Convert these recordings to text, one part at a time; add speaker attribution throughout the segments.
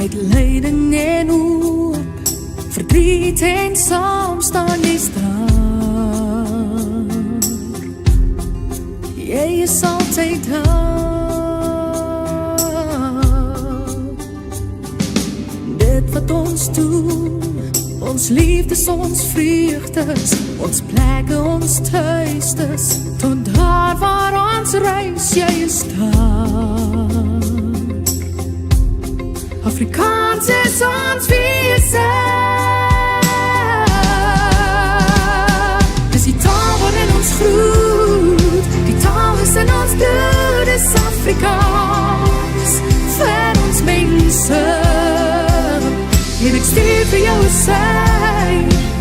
Speaker 1: Uit lyding en hoop, verdriet en saam staan jy staan. Jy is altyd daar. Dit wat ons doen, ons liefdes, ons vreugdes, ons plekke, ons thuisdes, tot daar waar ons reis, jy is daar. Afrikaans is ons wese. Dis die taal waarin ons groet, die taal is in ons bloed, is Afrikaans, vir ons mense. En ek stuur vir jou 'n sy,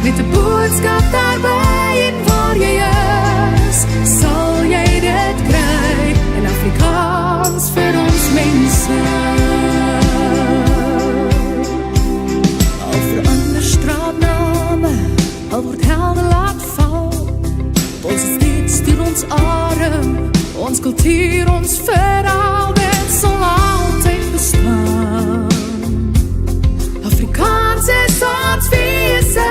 Speaker 1: met 'n boodskap daarby, en waar jy is, sal jy dit kry, in Afrikaans vir ons mense. Al verander straatname, al word helde laat val, ons is steeds deur ons arm, ons kultuur, ons verhaal, dit sal altyd bestaan. Afrikaans is ons wese.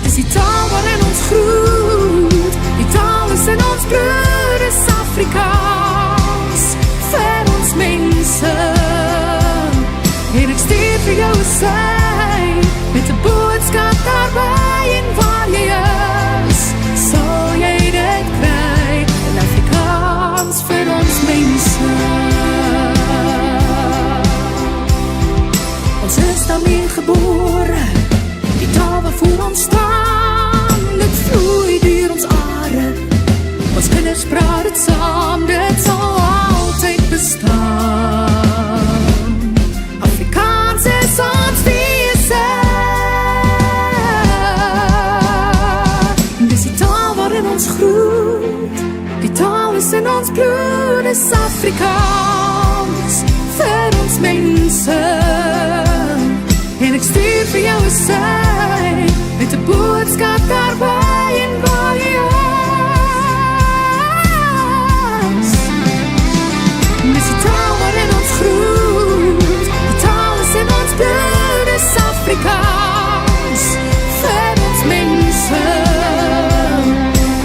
Speaker 1: Dis die taal waarin ons groet, die taal is in ons bloed, is Afrikaans, vir ons mense. En ek stuur vir jou 'n sy, met 'n boodskap daarby, en waar jy is, sal jy dit kry, in Afrikaans vir ons mense. Ons is daarmee gebore, die taal waarvoor ons staan, dit vloei deur ons are, ons kinders praat het saam, dit sal altyd bestaan. Afrikaans is ons wese. Dis die taal waarin ons groet, die taal is in ons bloed, is Afrikaans, vir ons mense. En ek stuur vir jou 'n sy, met 'n boodskap daarby, en waar jy is. Dis die taal waarin ons groet, die taal is in ons bloed, is Afrikaans, vir ons mense.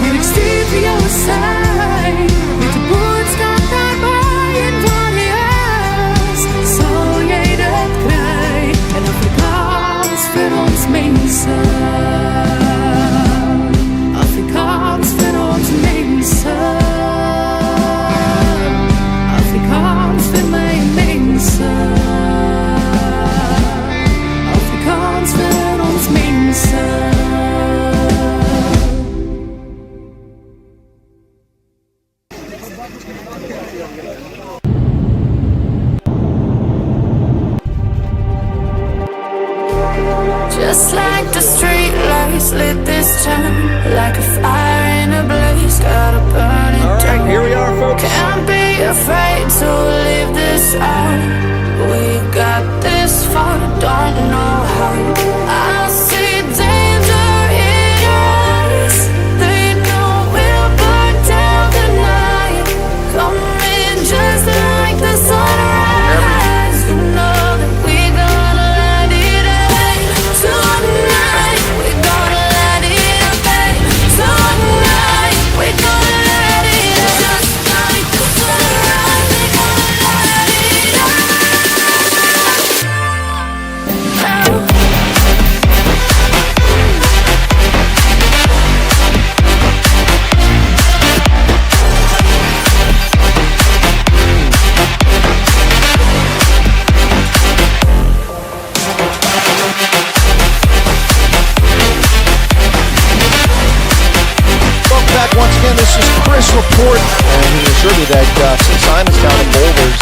Speaker 1: En ek stuur vir jou 'n sy, met 'n boodskap daarby, en waar jy is, sal jy dit kry, in Afrikaans vir ons mense. Afrikaans vir ons mense. Afrikaans vir my mense. Afrikaans vir ons mense.
Speaker 2: Just like the street lights lit this town, like a fire in a blaze, gotta burn it down.
Speaker 3: Alright, here we are, folks.
Speaker 2: Can't be afraid to leave this out. We got this far, don't know how. I see danger in your eyes. They know we'll burn down the night. Coming just like the sunrise. You know that we're gonna light it up tonight. We're gonna light it up tonight. We're gonna light it up just like the sunrise. We're gonna light it up.
Speaker 3: Welcome back once again. This is Chris Report, and he assured me that St. Simon's down in Boulders.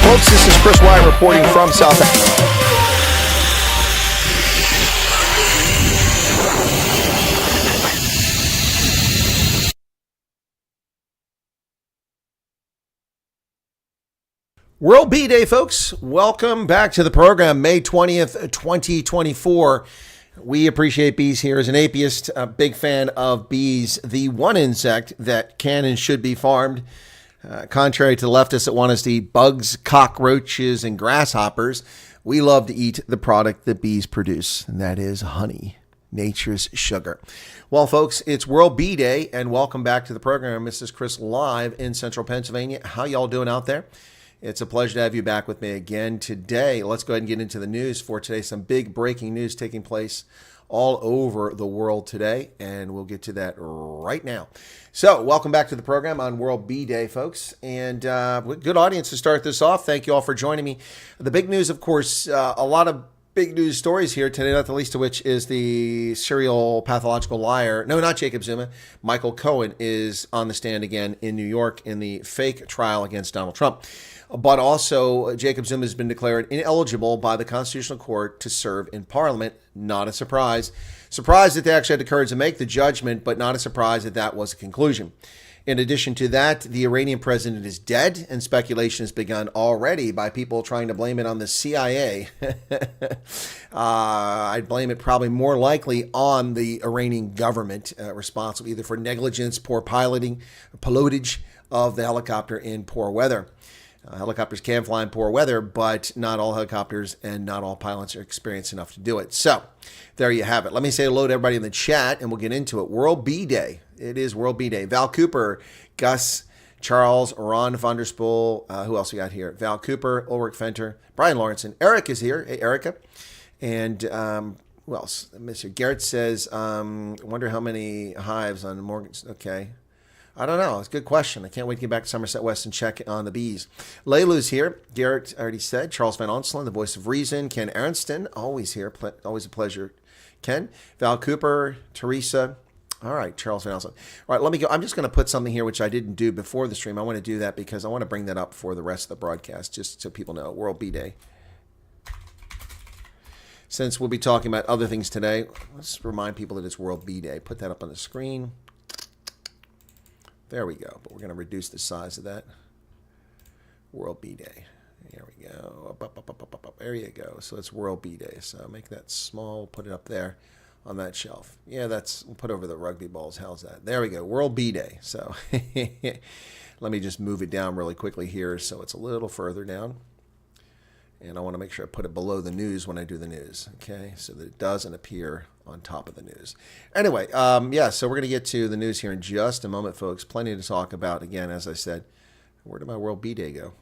Speaker 3: Folks, this is Chris Wyatt reporting from South Africa. World Bee Day, folks. Welcome back to the program, May 20th, 2024. We appreciate bees here. As an apiist, a big fan of bees, the one insect that can and should be farmed. Contrary to the leftists that want us to eat bugs, cockroaches, and grasshoppers, we love to eat the product that bees produce, and that is honey, nature's sugar. Well, folks, it's World Bee Day, and welcome back to the program. This is Chris live in central Pennsylvania. How y'all doing out there? It's a pleasure to have you back with me again today. Let's go ahead and get into the news for today. Some big breaking news taking place all over the world today, and we'll get to that right now. So, welcome back to the program on World Bee Day, folks, and good audience to start this off. Thank you all for joining me. The big news, of course, a lot of big news stories here today, not the least of which is the serial pathological liar. No, not Jacob Zuma. Michael Cohen is on the stand again in New York in the fake trial against Donald Trump. But also, Jacob Zuma has been declared ineligible by the Constitutional Court to serve in Parliament. Not a surprise. Surprised that they actually had the courage to make the judgment, but not a surprise that that was the conclusion. In addition to that, the Iranian president is dead, and speculation has begun already by people trying to blame it on the CIA. I'd blame it probably more likely on the Iranian government, responsible either for negligence, poor pilotage of the helicopter in poor weather. Helicopters can fly in poor weather, but not all helicopters and not all pilots are experienced enough to do it. So there you have it. Let me say hello to everybody in the chat, and we'll get into it. World Bee Day. It is World Bee Day. Val Cooper, Gus, Charles, Ron van der Spoel. Who else we got here? Val Cooper, Ulrich Fenter, Brian Lawrenson. Eric is here. Hey, Erica. And who else? Mr. Garrett says, wonder how many hives on Morgan's. Okay. I don't know. It's a good question. I can't wait to get back to Somerset West and check on the bees. Laylu's here. Garrett already said. Charles Van Onselen, the voice of reason. Ken Aronston, always here. Always a pleasure. Ken. Val Cooper. Teresa. All right, Charles Van Onselen. All right, let me go. I'm just going to put something here which I didn't do before the stream. I want to do that because I want to bring that up for the rest of the broadcast, just so people know. World Bee Day. Since we'll be talking about other things today, let's remind people that it's World Bee Day. Put that up on the screen. There we go, but we're going to reduce the size of that. World Bee Day. There we go. Up. There you go. So it's World Bee Day. So make that small, put it up there on that shelf. Yeah, we'll put over the rugby balls. How's that? There we go. World Bee Day. So let me just move it down really quickly here so it's a little further down. And I want to make sure I put it below the news when I do the news, okay, so that it doesn't appear on top of the news. Anyway, so we're going to get to the news here in just a moment, folks. Plenty to talk about. Again, as I said, where did my World Bee Day go?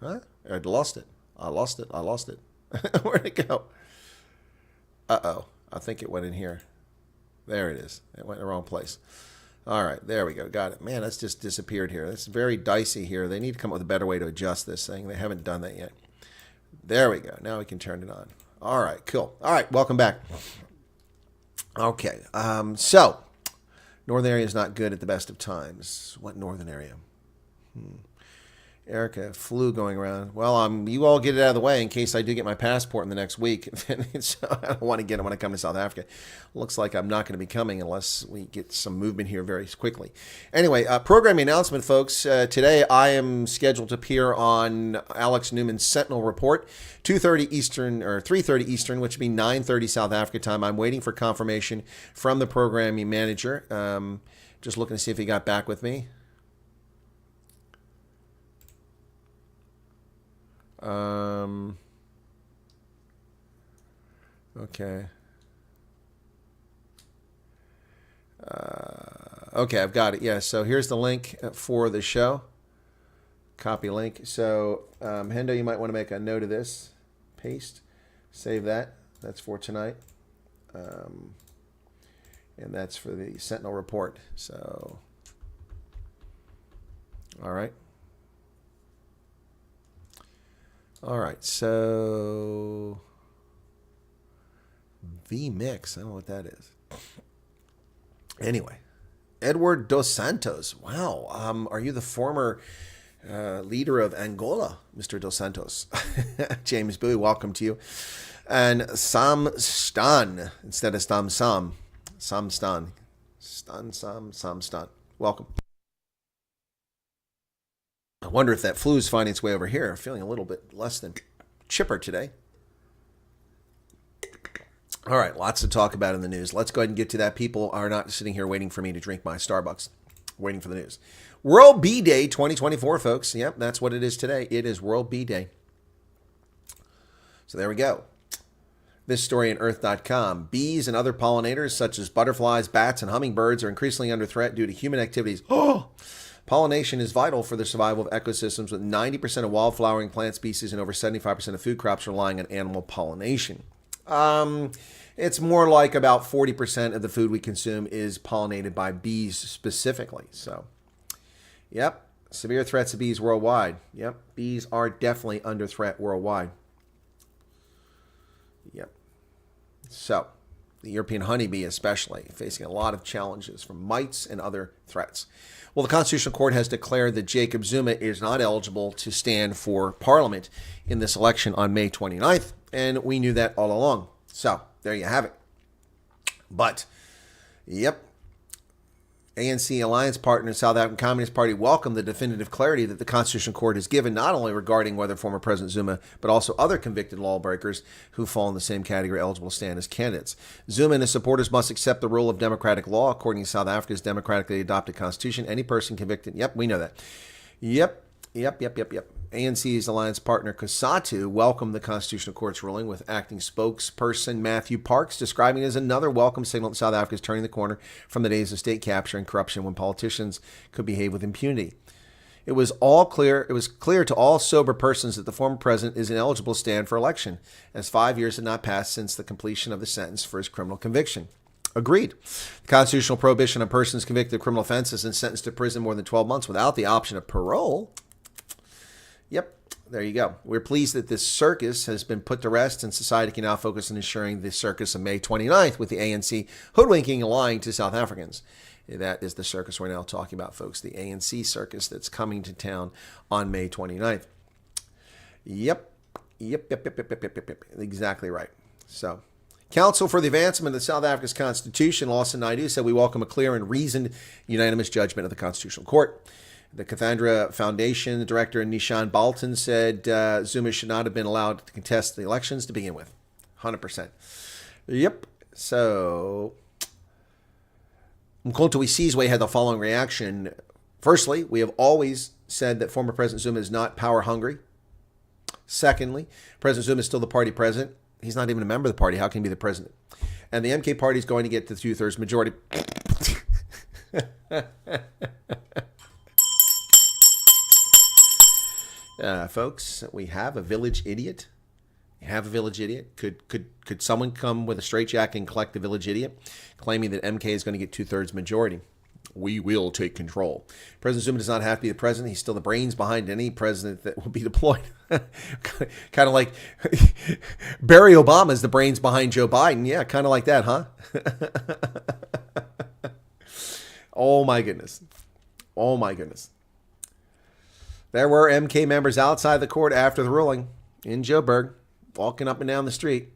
Speaker 3: Huh? I lost it. Where'd it go? Uh-oh. I think it went in here. There it is. It went in the wrong place. All right, there we go. Got it. Man, that's just disappeared here. That's very dicey here. They need to come up with a better way to adjust this thing. They haven't done that yet. There we go. Now we can turn it on. All right, cool. All right, welcome back. Okay, so northern area is not good at the best of times. What northern area? Erica, flu going around. Well, you all get it out of the way in case I do get my passport in the next week. So I don't want to get it when I come to South Africa. Looks like I'm not going to be coming unless we get some movement here very quickly. Anyway, programming announcement, folks. Today I am scheduled to appear on Alex Newman's Sentinel Report, 2:30 Eastern or 3:30 Eastern, which would be 9:30 South Africa time. I'm waiting for confirmation from the programming manager. Just looking to see if he got back with me. Okay. Okay, I've got it. Yeah, so here's the link for the show. Copy link. So, Hendo, you might want to make a note of this. Paste. Save that. That's for tonight. And that's for the Sentinel Report. So, all right. All right, so V-Mix, I don't know what that is. Anyway, Edward Dos Santos. Wow, are you the former leader of Angola, Mr. Dos Santos? James Bowie, welcome to you. And Sam Stan, instead of Sam Sam. Sam Stan. Sam Stan. Welcome. I wonder if that flu is finding its way over here. I'm feeling a little bit less than chipper today. All right, lots to talk about in the news. Let's go ahead and get to that. People are not sitting here waiting for me to drink my Starbucks. Waiting for the news. World Bee Day 2024, folks. Yep, that's what it is today. It is World Bee Day. So there we go. This story in Earth.com. Bees and other pollinators, such as butterflies, bats, and hummingbirds, are increasingly under threat due to human activities. Pollination is vital for the survival of ecosystems, with 90% of wildflowering plant species and over 75% of food crops relying on animal pollination. It's more like about 40% of the food we consume is pollinated by bees specifically. So, yep, severe threats to bees worldwide. Yep, bees are definitely under threat worldwide. Yep. So, the European honeybee especially, facing a lot of challenges from mites and other threats. Well, the Constitutional Court has declared that Jacob Zuma is not eligible to stand for Parliament in this election on May 29th, and we knew that all along. So, there you have it. But, yep, ANC alliance partner South African Communist Party welcomed the definitive clarity that the Constitutional Court has given, not only regarding whether former President Zuma, but also other convicted lawbreakers who fall in the same category eligible to stand as candidates. Zuma and his supporters must accept the rule of democratic law according to South Africa's democratically adopted constitution. Any person convicted, yep, we know that. Yep. ANC's alliance partner COSATU welcomed the Constitutional Court's ruling, with acting spokesperson Matthew Parks describing it as another welcome signal that South Africa is turning the corner from the days of state capture and corruption when politicians could behave with impunity. It was clear to all sober persons that the former president is ineligible to stand for election, as 5 years had not passed since the completion of the sentence for his criminal conviction. Agreed. The constitutional prohibition on persons convicted of criminal offenses and sentenced to prison more than 12 months without the option of parole. Yep, there you go. We're pleased that this circus has been put to rest, and society can now focus on ensuring the circus of May 29th with the ANC hoodwinking and lying to South Africans. That is the circus we're now talking about, folks. The ANC circus that's coming to town on May 29th. Yep. Exactly right. So, Council for the Advancement of South Africa's Constitution, Lawson Naidu, said we welcome a clear and reasoned unanimous judgment of the Constitutional Court. The Cathandra Foundation director Nishan Balton said Zuma should not have been allowed to contest the elections to begin with. 100%. Yep. So, Mkhonto Sizwe had the following reaction. Firstly, we have always said that former President Zuma is not power hungry. Secondly, President Zuma is still the party president. He's not even a member of the party. How can he be the president? And the MK party is going to get the 2/3 majority. Folks, we have a village idiot. You have a village idiot. Could someone come with a straitjacket and collect the village idiot, claiming that MK is going to get 2/3 majority? We will take control. President Zuma does not have to be the president. He's still the brains behind any president that will be deployed. Kind of like Barry Obama is the brains behind Joe Biden. Yeah, kind of like that, huh? Oh, my goodness. Oh, my goodness. There were MK members outside the court after the ruling in Joburg, walking up and down the street.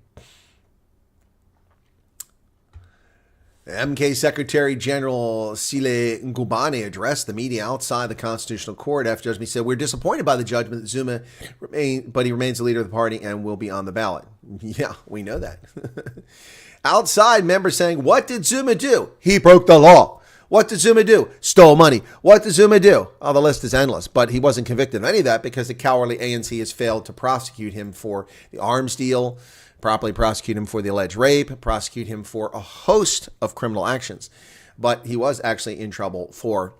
Speaker 3: MK Secretary General Sile Ngubane addressed the media outside the Constitutional Court after judgment. He said, "We're disappointed by the judgment that Zuma, but he remains the leader of the party and will be on the ballot." Yeah, we know that. Outside, members saying, "What did Zuma do? He broke the law. What did Zuma do? Stole money. What did Zuma do?" Oh, the list is endless, but he wasn't convicted of any of that because the cowardly ANC has failed to prosecute him for the arms deal, properly prosecute him for the alleged rape, prosecute him for a host of criminal actions. But he was actually in trouble for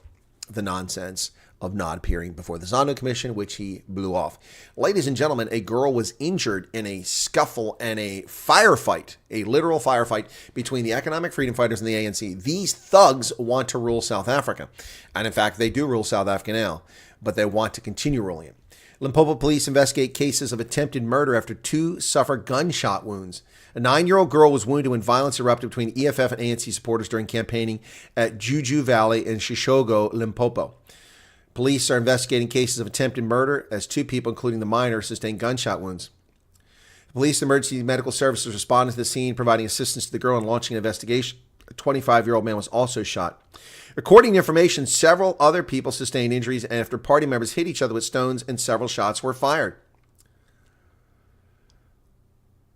Speaker 3: the nonsense of not appearing before the Zondo Commission, which he blew off. Ladies and gentlemen, a girl was injured in a scuffle and a firefight, a literal firefight between the economic freedom fighters and the ANC. These thugs want to rule South Africa. And in fact, they do rule South Africa now, but they want to continue ruling it. Limpopo police investigate cases of attempted murder after 2 suffer gunshot wounds. A 9-year-old girl was wounded when violence erupted between EFF and ANC supporters during campaigning at Juju Valley in Shishogo, Limpopo. Police are investigating cases of attempted murder as 2 people, including the minor, sustained gunshot wounds. Police and emergency medical services responded to the scene, providing assistance to the girl and launching an investigation. A 25-year-old man was also shot. According to information, several other people sustained injuries after party members hit each other with stones and several shots were fired.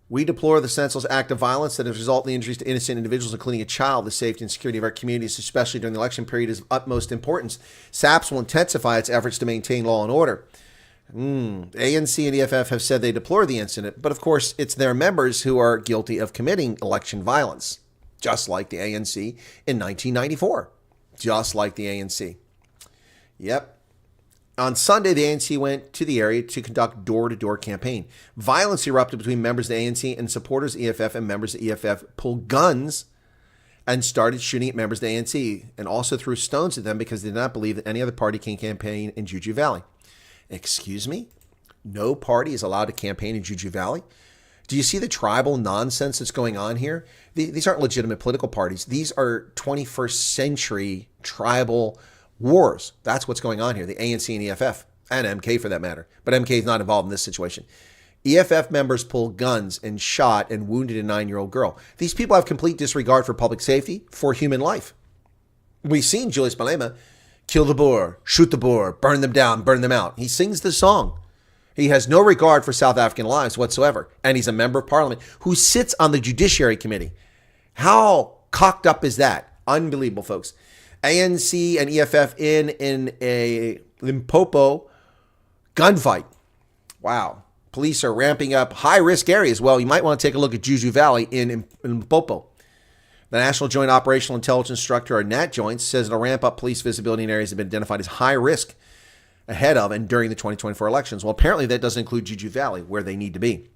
Speaker 3: We deplore the senseless act of violence that has resulted in injuries to innocent individuals, including a child. The safety and security of our communities, especially during the election period, is of utmost importance. SAPS will intensify its efforts to maintain law and order. ANC and EFF have said they deplore the incident, but of course it's their members who are guilty of committing election violence, just like the ANC in 1994. Just like the ANC. Yep. On Sunday, the ANC went to the area to conduct door-to-door campaign. Violence erupted between members of the ANC and supporters of EFF, and members of EFF pulled guns and started shooting at members of the ANC and also threw stones at them because they did not believe that any other party can campaign in Juju Valley. Excuse me? No party is allowed to campaign in Juju Valley? Do you see the tribal nonsense that's going on here? These aren't legitimate political parties. These are 21st century tribal wars. That's what's going on here. The ANC and EFF, and MK for that matter. But MK is not involved in this situation. EFF members pulled guns and shot and wounded a 9-year-old girl. These people have complete disregard for public safety, for human life. We've seen Julius Malema kill the Boer, shoot the Boer, burn them down, burn them out. He sings the song. He has no regard for South African lives whatsoever. And he's a member of parliament who sits on the Judiciary Committee. How cocked up is that? Unbelievable, folks. ANC and EFF in a Limpopo gunfight. Wow. Police are ramping up high-risk areas. Well, you might want to take a look at Juju Valley in Limpopo. The National Joint Operational Intelligence Structure, or NAT Joints, says it'll ramp up police visibility in areas that have been identified as high risk ahead of and during the 2024 elections. Well, apparently that doesn't include Juju Valley, where they need to be.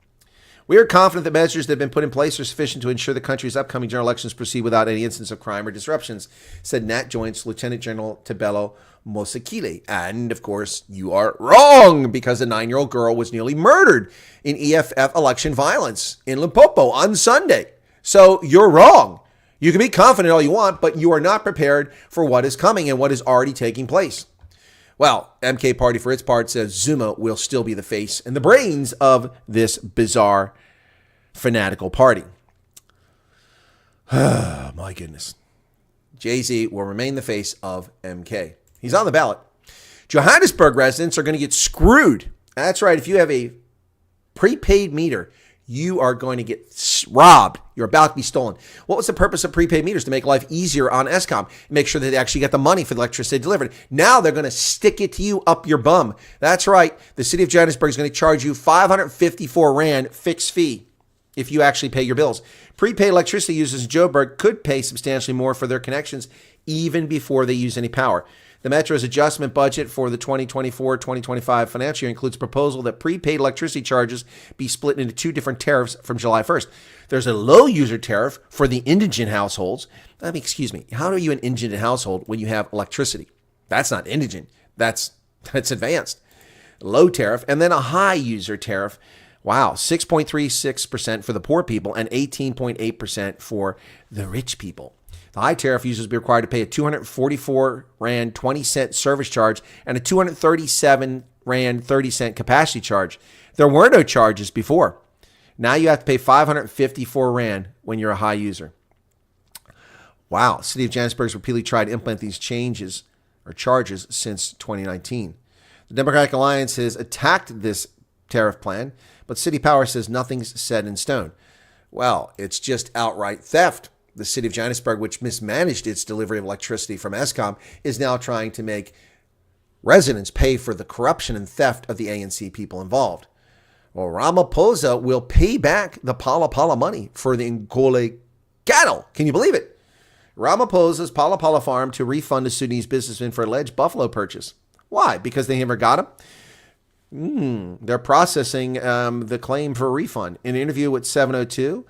Speaker 3: We are confident that measures that have been put in place are sufficient to ensure the country's upcoming general elections proceed without any instance of crime or disruptions, said NAT Joint's Lieutenant General Tebelo Mosekile. And, of course, you are wrong, because a 9-year-old girl was nearly murdered in EFF election violence in Limpopo on Sunday. So you're wrong. You can be confident all you want, but you are not prepared for what is coming and what is already taking place. Well, MK Party, for its part, says Zuma will still be the face and the brains of this bizarre, fanatical party. My goodness. Jay-Z will remain the face of MK. He's on the ballot. Johannesburg residents are going to get screwed. That's right. If you have a prepaid meter, you are going to get robbed. You're about to be stolen. What was the purpose of prepaid meters? To make life easier on Eskom. Make sure that they actually get the money for the electricity delivered. Now they're going to stick it to you up your bum. That's right. The city of Johannesburg is going to charge you 554 Rand fixed fee if you actually pay your bills. Prepaid electricity users in Joburg could pay substantially more for their connections even before they use any power. The Metro's adjustment budget for the 2024-2025 financial year includes a proposal that prepaid electricity charges be split into 2 different tariffs from July 1st. There's a low user tariff for the indigent households. Excuse me, how are you an indigent household when you have electricity? That's not indigent. That's advanced. Low tariff, and then a high user tariff. Wow, 6.36% for the poor people and 18.8% for the rich people. The high tariff users will be required to pay a 244 Rand 20 cent service charge and a 237 Rand 30 cent capacity charge. There were no charges before. Now you have to pay 554 Rand when you're a high user. Wow. The city of Johannesburg has repeatedly tried to implement these changes or charges since 2019. The Democratic Alliance has attacked this tariff plan, but City Power says nothing's set in stone. Well, it's just outright theft. The city of Johannesburg, which mismanaged its delivery of electricity from Eskom, is now trying to make residents pay for the corruption and theft of the ANC people involved. Well, Ramaphosa will pay back the Palapala money for the Ngole cattle. Can you believe it? Ramaphosa's Palapala farm to refund a Sudanese businessman for alleged buffalo purchase. Why? Because they never got him? They're processing the claim for a refund. In an interview with 702,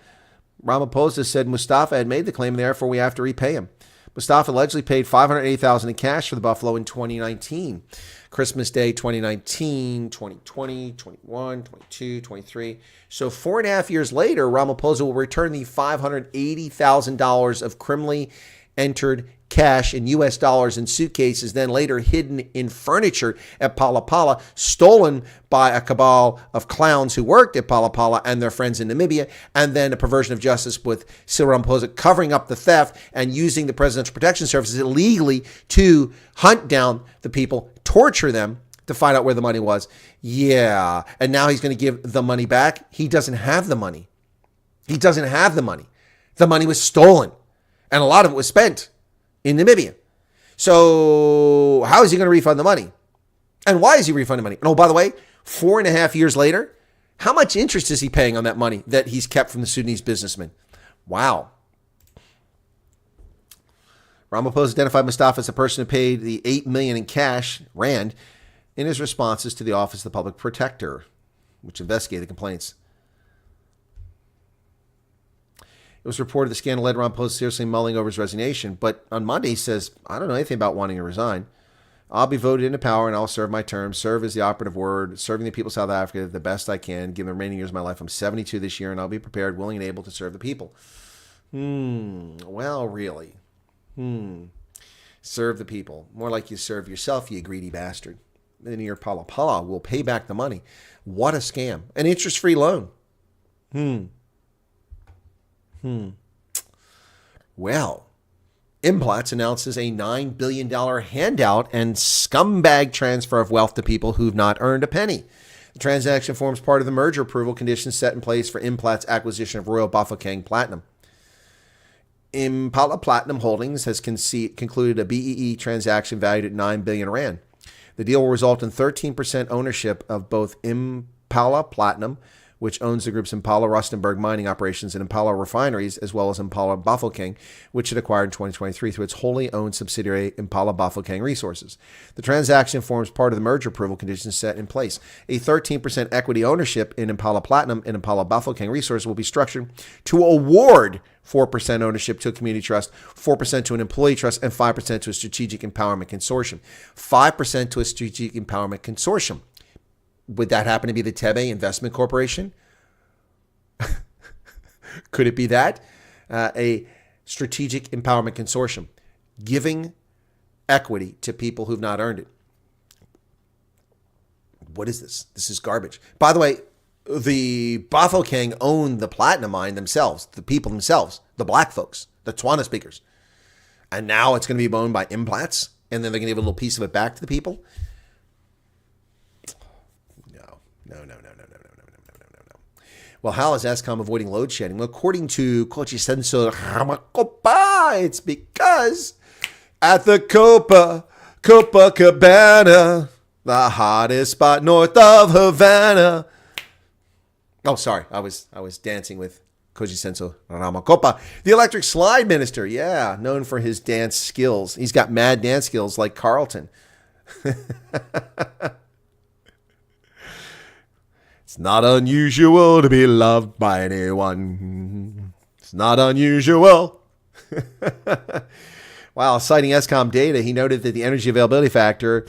Speaker 3: Ramaphosa said Mustafa had made the claim, therefore we have to repay him. Mustafa allegedly paid $580,000 in cash for the buffalo in 2019. Christmas Day 2019, 2020, 21, 22, 23. So 4.5 years later, Ramaphosa will return the $580,000 of criminally entered cash in U.S. dollars in suitcases, then later hidden in furniture at Palapala, stolen by a cabal of clowns who worked at Palapala and their friends in Namibia, and then a perversion of justice with Cyril Ramaphosa covering up the theft and using the Presidential Protection Services illegally to hunt down the people, torture them to find out where the money was. Yeah, and now he's going to give the money back. He doesn't have the money. He doesn't have the money. The money was stolen, and a lot of it was spent in Namibia. So how is he going to refund the money? And why is he refunding money? And oh, by the way, 4.5 years later, how much interest is he paying on that money that he's kept from the Sudanese businessman? Wow. Ramaphosa identified Mustafa as the person who paid the $8 million in cash, rand, in his responses to the Office of the Public Protector, which investigated the complaints. It was reported the scandal led Ramaphosa seriously mulling over his resignation, but on Monday he says, I don't know anything about wanting to resign. I'll be voted into power and I'll serve my term. Serve is the operative word. Serving the people of South Africa the best I can. Given the remaining years of my life, I'm 72 this year and I'll be prepared, willing and able to serve the people. Well, really. Serve the people. More like you serve yourself, you greedy bastard. Then your Palapala will pay back the money. What a scam. An interest-free loan. Well, Implats announces a $9 billion handout and scumbag transfer of wealth to people who've not earned a penny. The transaction forms part of the merger approval conditions set in place for Implat's acquisition of Royal Bafokeng Platinum. Impala Platinum Holdings has concluded a BEE transaction valued at 9 billion rand. The deal will result in 13% ownership of both Impala Platinum, which owns the group's Impala Rustenburg mining operations and Impala refineries, as well as Impala Bafokeng, which it acquired in 2023 through its wholly owned subsidiary Impala Bafokeng Resources. The transaction forms part of the merger approval conditions set in place. A 13% equity ownership in Impala Platinum and Impala Bafokeng Resources will be structured to award 4% ownership to a community trust, 4% to an employee trust, and 5% to a strategic empowerment consortium. 5% to a strategic empowerment consortium. Would that happen to be the Tebe Investment Corporation? Could it be that? A strategic empowerment consortium, giving equity to people who've not earned it. What is this? This is garbage. By the way, the Bafokeng own the platinum mine themselves, the people themselves, the black folks, the Tswana speakers. And now it's going to be owned by Implats, and then they're going to give a little piece of it back to the people. No. Well, how is Eskom avoiding load shedding? Well, according to Cochisenso Ramakopa, it's because at the Copacabana, the hottest spot north of Havana. Oh, sorry, I was dancing with Cochisenso Ramakopa, the electric slide minister. Yeah, known for his dance skills. He's got mad dance skills like Carlton. It's not unusual to be loved by anyone. It's not unusual. Wow, citing Eskom data, he noted that the energy availability factor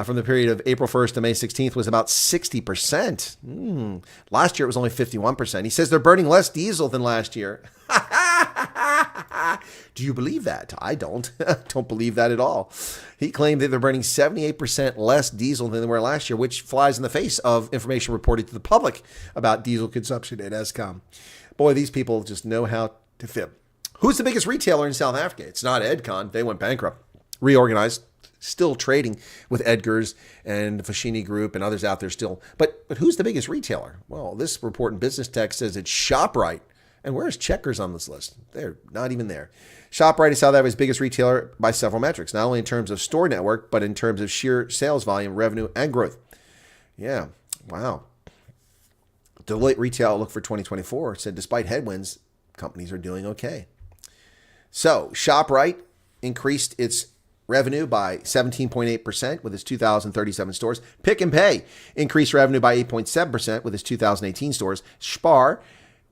Speaker 3: from the period of April 1st to May 16th was about 60%. Last year it was only 51%. He says they're burning less diesel than last year. Do you believe that? I don't. Don't believe that at all. He claimed that they're burning 78% less diesel than they were last year, which flies in the face of information reported to the public about diesel consumption at Eskom. Boy, these people just know how to fib. Who's the biggest retailer in South Africa? It's not Edcon. They went bankrupt. Reorganized. Still trading with Edgar's and the Foschini Group and others out there still. But who's the biggest retailer? Well, this report in Business Tech says it's ShopRite. And where's Checkers on this list? They're not even there. ShopRite is South Africa's biggest retailer by several metrics, not only in terms of store network, but in terms of sheer sales volume, revenue, and growth. Yeah, wow. Deloitte Retail Outlook for 2024 said despite headwinds, companies are doing okay. So ShopRite increased its revenue by 17.8% with its 2,037 stores. Pick and Pay increased revenue by 8.7% with its 2,018 stores. Spar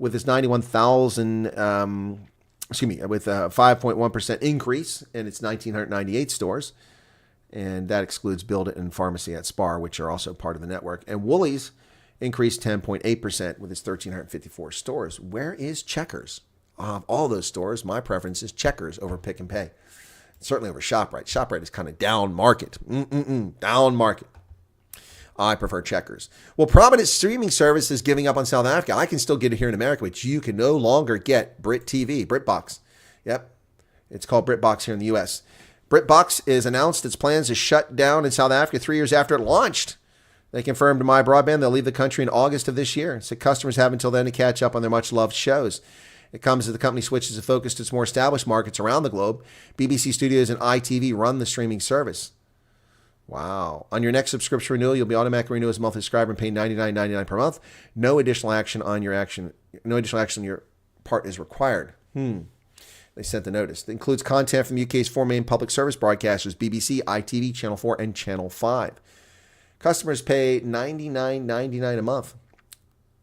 Speaker 3: with its 91,000, with a 5.1% increase in its 1,998 stores. And that excludes Build It and Pharmacy at Spar, which are also part of the network. And Woolies increased 10.8% with its 1,354 stores. Where is Checkers? Of all those stores, my preference is Checkers over Pick and Pay. Certainly over ShopRite. ShopRite is kind of down market. Down market. I prefer Checkers. Well, prominent streaming service is giving up on South Africa. I can still get it here in America, but you can no longer get BritBox. Yep. It's called BritBox here in the U.S. BritBox has announced its plans to shut down in South Africa 3 years after it launched. They confirmed to My Broadband they'll leave the country in August of this year. So customers have until then to catch up on their much-loved shows. It comes as the company switches to focus to its more established markets around the globe. BBC Studios and ITV run the streaming service. Wow. On your next subscription renewal, you'll be automatically renewed as a monthly subscriber and pay $99.99 per month. No additional action on your part is required. They sent the notice. It includes content from the UK's four main public service broadcasters, BBC, ITV, Channel 4, and Channel 5. Customers pay $99.99 a month.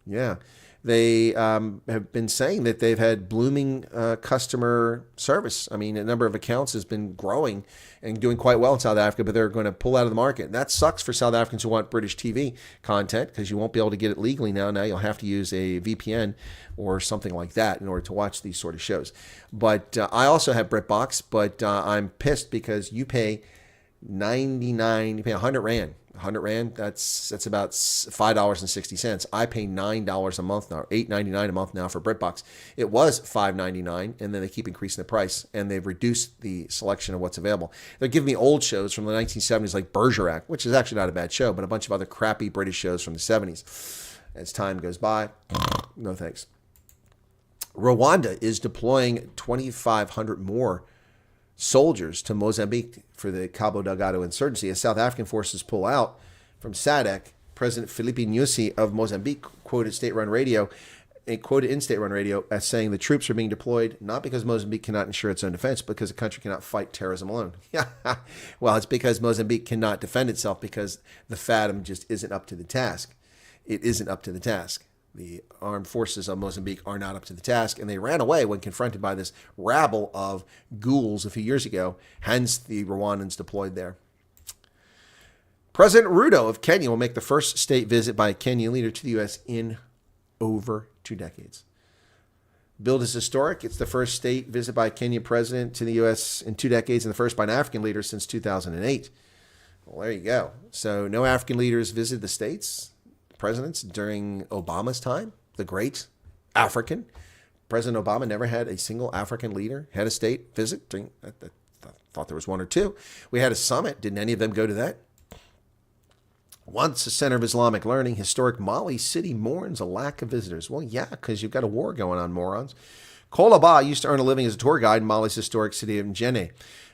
Speaker 3: Yeah. They have been saying that they've had blooming customer service. I mean, a number of accounts has been growing and doing quite well in South Africa, but they're going to pull out of the market. That sucks for South Africans who want British TV content because you won't be able to get it legally now. Now you'll have to use a VPN or something like that in order to watch these sort of shows. But I also have BritBox, but I'm pissed because you pay 100 Rand. 100 Rand, that's about $5.60. I pay $9 a month now, $8.99 a month now for BritBox. It was $5.99, and then they keep increasing the price, and they've reduced the selection of what's available. They're giving me old shows from the 1970s like Bergerac, which is actually not a bad show, but a bunch of other crappy British shows from the 70s. As time goes by, no thanks. Rwanda is deploying 2,500 more soldiers to Mozambique for the Cabo Delgado insurgency. As South African forces pull out from SADC, President Filipe Nyusi of Mozambique quoted in state-run radio as saying the troops are being deployed not because Mozambique cannot ensure its own defense, but because the country cannot fight terrorism alone. Well, it's because Mozambique cannot defend itself because the FATM just isn't up to the task. It isn't up to the task. The armed forces of Mozambique are not up to the task, and they ran away when confronted by this rabble of ghouls a few years ago, hence the Rwandans deployed there. President Ruto of Kenya will make the first state visit by a Kenyan leader to the U.S. in over 2 decades. Billed as historic, it's the first state visit by a Kenyan president to the U.S. in 2 decades and the first by an African leader since 2008. Well, there you go. So no African leaders visited the states. Presidents during Obama's time, the great African. President Obama never had a single African leader, head of state visit. I thought there was 1 or 2. We had a summit. Didn't any of them go to that? Once a center of Islamic learning, historic Mali City mourns a lack of visitors. Well, yeah, because you've got a war going on, morons. Kolaba used to earn a living as a tour guide in Mali's historic city of Njene.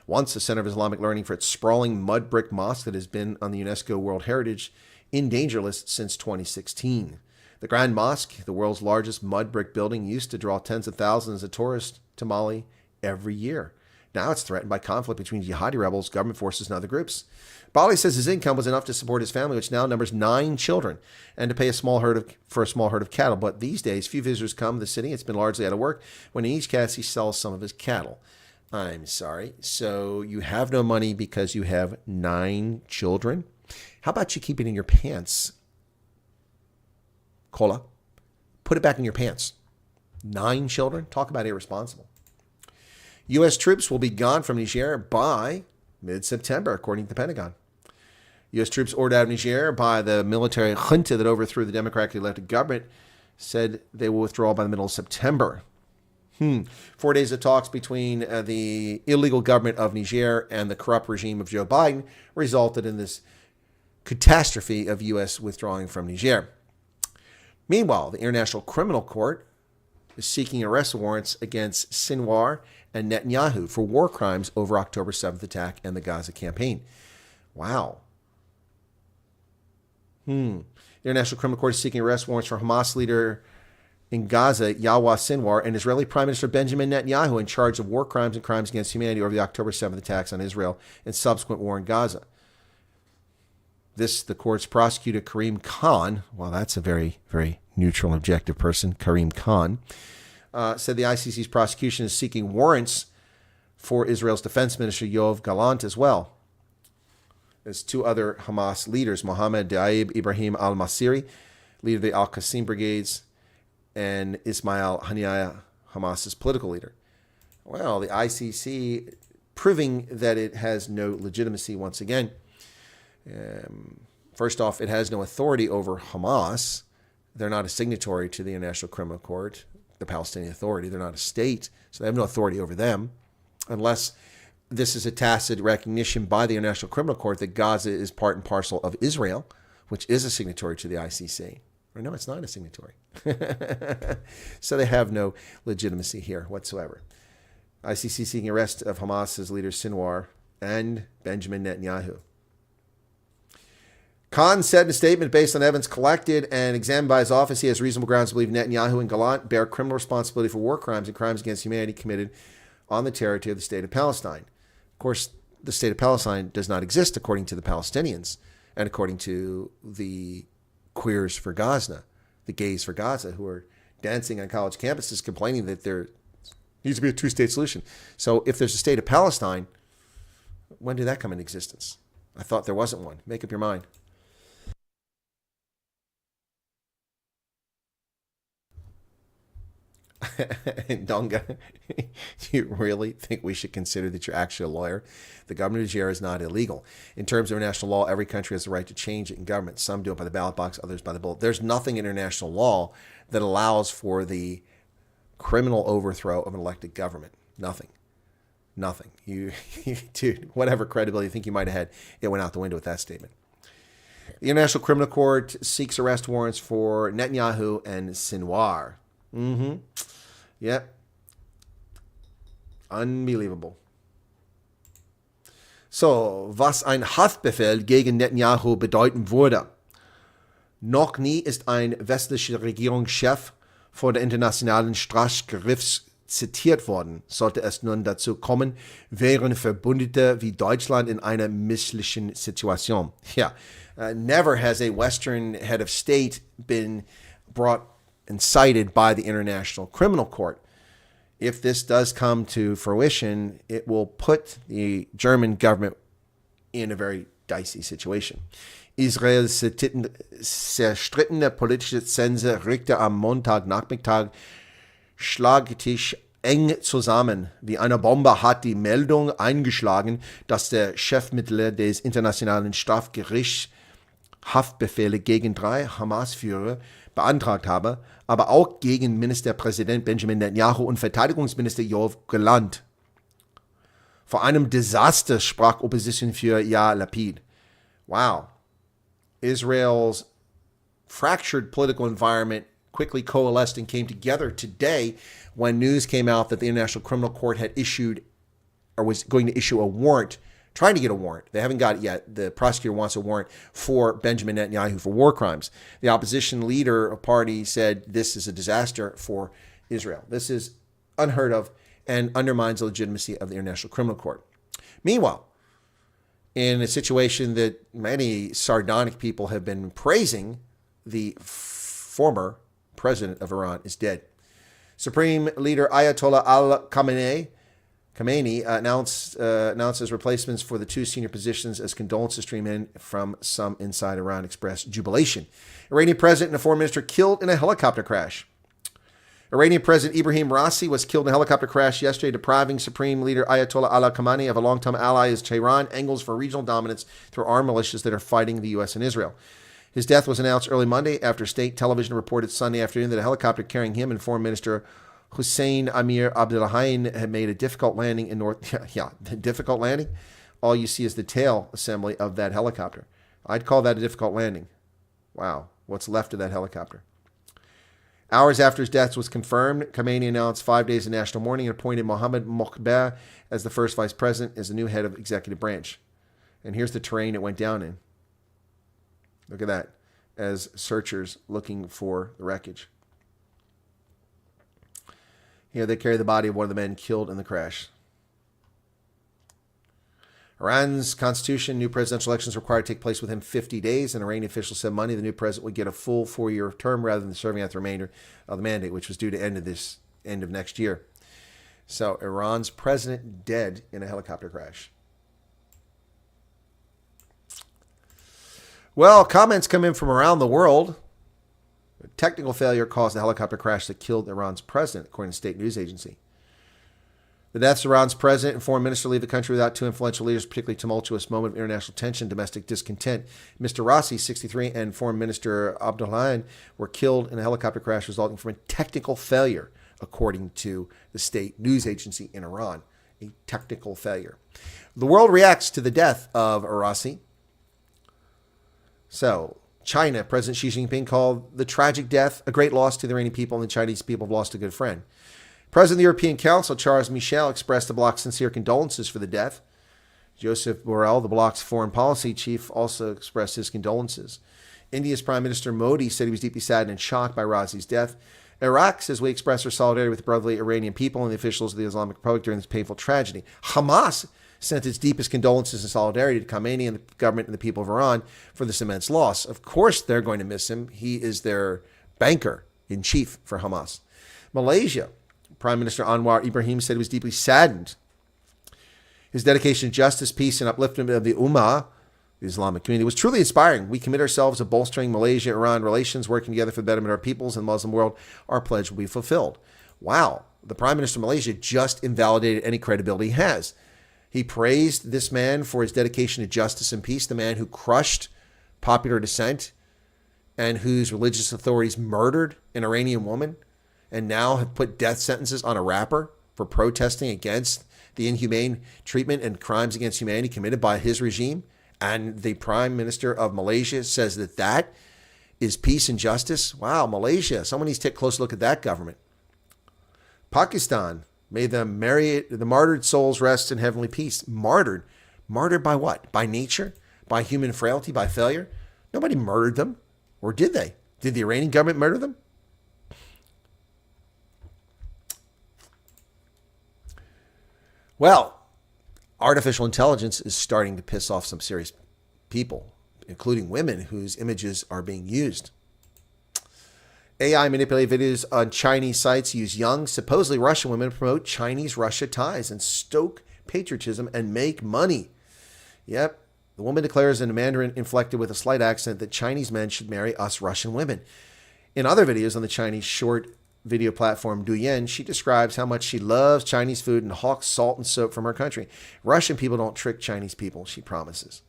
Speaker 3: Once a center of Islamic learning for its sprawling mud brick mosque that has been on the UNESCO World Heritage in danger list since 2016. The Grand Mosque, the world's largest mud brick building, used to draw tens of thousands of tourists to Mali every year. Now it's threatened by conflict between jihadi rebels, government forces, and other groups. Bali says his income was enough to support his family, which now numbers 9 children, and to pay for a small herd of cattle. But these days, few visitors come to the city. It's been largely out of work. When in each case, he sells some of his cattle. I'm sorry. So you have no money because you have 9 children? How about you keep it in your pants? Kola, put it back in your pants. 9 children? Talk about irresponsible. U.S. troops will be gone from Niger by mid-September, according to the Pentagon. U.S. troops ordered out of Niger by the military junta that overthrew the democratically elected government said they will withdraw by the middle of September. 4 days of talks between the illegal government of Niger and the corrupt regime of Joe Biden resulted in this catastrophe of U.S. withdrawing from Niger. Meanwhile, the International Criminal Court is seeking arrest warrants against Sinwar and Netanyahu for war crimes over October 7th attack and the Gaza campaign. Wow. The International Criminal Court is seeking arrest warrants for Hamas leader in Gaza, Yahya Sinwar, and Israeli Prime Minister Benjamin Netanyahu in charge of war crimes and crimes against humanity over the October 7th attacks on Israel and subsequent war in Gaza. The court's prosecutor, Karim Khan, well, that's a very, very neutral, objective person, Karim Khan, said the ICC's prosecution is seeking warrants for Israel's defense minister, Yoav Gallant, as well. There's 2 other Hamas leaders, Mohammed Daib Ibrahim al-Masiri, leader of the Al-Qasim brigades, and Ismail Haniyeh, Hamas's political leader. Well, the ICC proving that it has no legitimacy once again. First off, it has no authority over Hamas. They're not a signatory to the International Criminal Court, the Palestinian Authority. They're not a state, so they have no authority over them, unless this is a tacit recognition by the International Criminal Court that Gaza is part and parcel of Israel, which is a signatory to the ICC. Or no, it's not a signatory. So they have no legitimacy here whatsoever. ICC seeking arrest of Hamas's leader Sinwar and Benjamin Netanyahu. Khan said in a statement, based on evidence collected and examined by his office, he has reasonable grounds to believe Netanyahu and Gallant bear criminal responsibility for war crimes and crimes against humanity committed on the territory of the state of Palestine. Of course, the state of Palestine does not exist according to the Palestinians and according to the queers for Gaza, the gays for Gaza, who are dancing on college campuses complaining that there needs to be a two-state solution. So if there's a state of Palestine, when did that come into existence? I thought there wasn't one. Make up your mind. Donga, do you really think we should consider that you're actually a lawyer? The government of Niger is not illegal. In terms of international law, every country has the right to change it in government. Some do it by the ballot box, others by the bullet. There's nothing in international law that allows for the criminal overthrow of an elected government. Nothing. Dude, whatever credibility you think you might have had, it went out the window with that statement. The International Criminal Court seeks arrest warrants for Netanyahu and Sinwar. Yep. Unbelievable. So, was ein Haftbefehl gegen Netanyahu bedeuten würde. Noch nie ist ein westlicher Regierungschef vor der Internationalen Strafgerichts zitiert worden. Sollte es nun dazu kommen, wären Verbündete wie Deutschland in einer misslichen Situation. Yeah. Never has a Western head of state been brought and cited by the International Criminal Court. If this does come to fruition, it will put the German government in a very dicey situation. Israels zerstrittene politische Zense rückte am Montagnachmittag schlagtisch eng zusammen. Wie eine Bombe hat die Meldung eingeschlagen, dass der Chefmittler des Internationalen Strafgerichts Haftbefehle gegen 3 Hamas-Führer beantragt habe, aber auch gegen Ministerpräsident Benjamin Netanyahu und Verteidigungsminister Yoav Gallant. Vor einem Desaster sprach Oppositionsführer Yair Lapid. Wow. Israel's fractured political environment quickly coalesced and came together today when news came out that the International Criminal Court had issued or was going to issue a warrant, trying to get a warrant. They haven't got it yet. The prosecutor wants a warrant for Benjamin Netanyahu for war crimes. The opposition leader of party said this is a disaster for Israel. This is unheard of and undermines the legitimacy of the International Criminal Court. Meanwhile, in a situation that many sardonic people have been praising, the former president of Iran is dead. Supreme leader Ayatollah Khamenei announces replacements for the 2 senior positions as condolences stream in from some inside Iran express jubilation. Iranian president and a foreign minister killed in a helicopter crash. Iranian President Ibrahim Raisi was killed in a helicopter crash yesterday, depriving Supreme Leader Ayatollah Ali Khamenei of a longtime ally as Tehran angles for regional dominance through armed militias that are fighting the U.S. and Israel. His death was announced early Monday after state television reported Sunday afternoon that a helicopter carrying him and Foreign Minister Hussein Amir Abdullahian had made a difficult landing in difficult landing? All you see is the tail assembly of that helicopter. I'd call that a difficult landing. Wow, what's left of that helicopter? Hours after his death was confirmed, Khamenei announced 5 days of national mourning and appointed Mohammad Mokhber as the first vice president as the new head of executive branch. And here's the terrain it went down in. Look at that, as searchers looking for the wreckage. Here they carry the body of one of the men killed in the crash. Iran's constitution, new presidential elections required to take place within 50 days, and Iranian officials said Monday the new president would get a full 4-year term rather than serving out the remainder of the mandate, which was due to end of next year. So Iran's president dead in a helicopter crash. Well, comments come in from around the world. A technical failure caused the helicopter crash that killed Iran's president, according to a state news agency. The deaths of Iran's president and foreign minister leave the country without 2 influential leaders, particularly tumultuous moment of international tension, domestic discontent. Mr. Raisi, 63, and foreign minister Abdullahian were killed in a helicopter crash resulting from a technical failure, according to the state news agency in Iran. A technical failure. The world reacts to the death of Raisi. So, China, President Xi Jinping called the tragic death a great loss to the Iranian people, and the Chinese people have lost a good friend. President of the European Council, Charles Michel, expressed the bloc's sincere condolences for the death. Joseph Borrell, the bloc's foreign policy chief, also expressed his condolences. India's Prime Minister Modi said he was deeply saddened and shocked by Razi's death. Iraq says we express our solidarity with the brotherly Iranian people and the officials of the Islamic Republic during this painful tragedy. Hamas sent its deepest condolences and solidarity to Khamenei and the government and the people of Iran for this immense loss. Of course they're going to miss him. He is their banker-in-chief for Hamas. Malaysia, Prime Minister Anwar Ibrahim said he was deeply saddened. His dedication to justice, peace, and upliftment of the Ummah, the Islamic community, was truly inspiring. We commit ourselves to bolstering Malaysia-Iran relations, working together for the betterment of our peoples and the Muslim world. Our pledge will be fulfilled. Wow. The Prime Minister of Malaysia just invalidated any credibility he has. He praised this man for his dedication to justice and peace, the man who crushed popular dissent and whose religious authorities murdered an Iranian woman and now have put death sentences on a rapper for protesting against the inhumane treatment and crimes against humanity committed by his regime. And the Prime Minister of Malaysia says that that is peace and justice. Wow, Malaysia. Someone needs to take a close look at that government. Pakistan. May the martyred souls rest in heavenly peace. Martyred. Martyred by what? By nature? By human frailty? By failure? Nobody murdered them. Or did they? Did the Iranian government murder them? Well, artificial intelligence is starting to piss off some serious people, including women whose images are being used. AI manipulated videos on Chinese sites use young, supposedly Russian women to promote Chinese-Russia ties and stoke patriotism and make money. Yep, the woman declares in a Mandarin inflected with a slight accent that Chinese men should marry us Russian women. In other videos on the Chinese short video platform Douyin, she describes how much she loves Chinese food and hawks salt and soap from her country. Russian people don't trick Chinese people, she promises.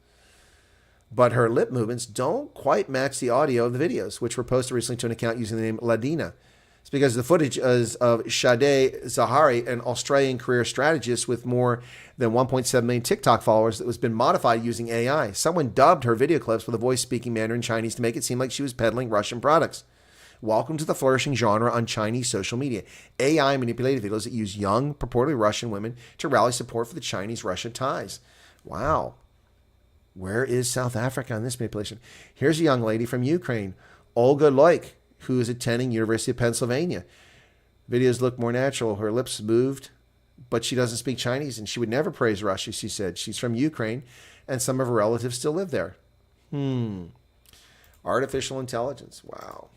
Speaker 3: But her lip movements don't quite match the audio of the videos, which were posted recently to an account using the name Ladina. It's because the footage is of Shadeh Zahari, an Australian career strategist with more than 1.7 million TikTok followers that was been modified using AI. Someone dubbed her video clips with a voice speaking Mandarin Chinese to make it seem like she was peddling Russian products. Welcome to the flourishing genre on Chinese social media. AI manipulated videos that use young, purportedly Russian women to rally support for the Chinese-Russia ties. Wow. Where is South Africa on this manipulation? Here's a young lady from Ukraine, Olga Loik, who is attending University of Pennsylvania. Videos look more natural. Her lips moved, but she doesn't speak Chinese, and she would never praise Russia, she said. She's from Ukraine, and some of her relatives still live there. Artificial intelligence. Wow.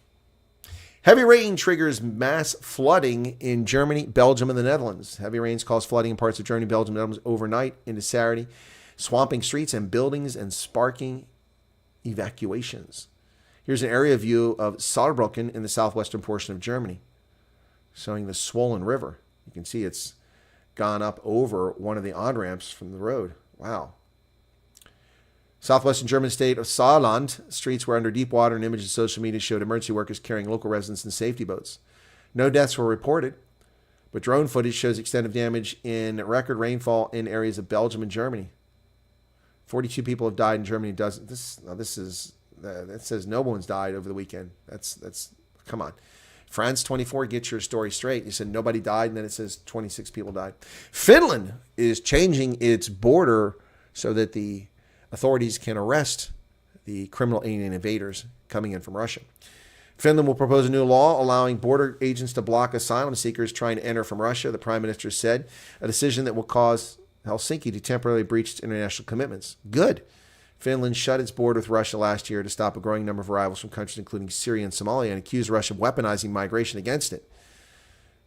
Speaker 3: Heavy rain triggers mass flooding in Germany, Belgium, and the Netherlands. Heavy rains cause flooding in parts of Germany, Belgium, and the Netherlands overnight into Saturday, swamping streets and buildings and sparking evacuations. Here's an area view of Saarbrücken in the southwestern portion of Germany, showing the swollen river. You can see it's gone up over one of the on-ramps from the road. Wow. Southwestern German state of Saarland, streets were under deep water, and images of social media showed emergency workers carrying local residents in safety boats. No deaths were reported, but drone footage shows extent of damage in record rainfall in areas of Belgium and Germany. 42 people have died in Germany. That says no one's died over the weekend. That's come on. France 24, get your story straight. You said nobody died, and then it says 26 people died. Finland is changing its border so that the authorities can arrest the criminal alien invaders coming in from Russia. Finland will propose a new law allowing border agents to block asylum seekers trying to enter from Russia, the Prime Minister said, a decision that will cause Helsinki to temporarily breach its international commitments. Good. Finland shut its border with Russia last year to stop a growing number of arrivals from countries including Syria and Somalia and accused Russia of weaponizing migration against it.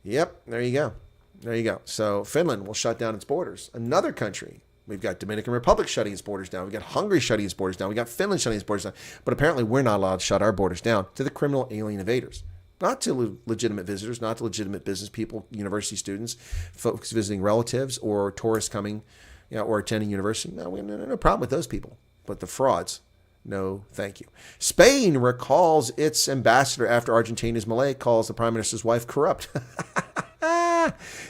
Speaker 3: Yep, there you go. There you go. So Finland will shut down its borders. Another country. We've got Dominican Republic shutting its borders down. We've got Hungary shutting its borders down. We've got Finland shutting its borders down. But apparently we're not allowed to shut our borders down to the criminal alien invaders. Not to legitimate visitors, not to legitimate business people, university students, folks visiting relatives, or tourists coming, or attending university. No, we have no problem with those people. But the frauds, no thank you. Spain recalls its ambassador after Argentina's Malay calls the Prime Minister's wife corrupt.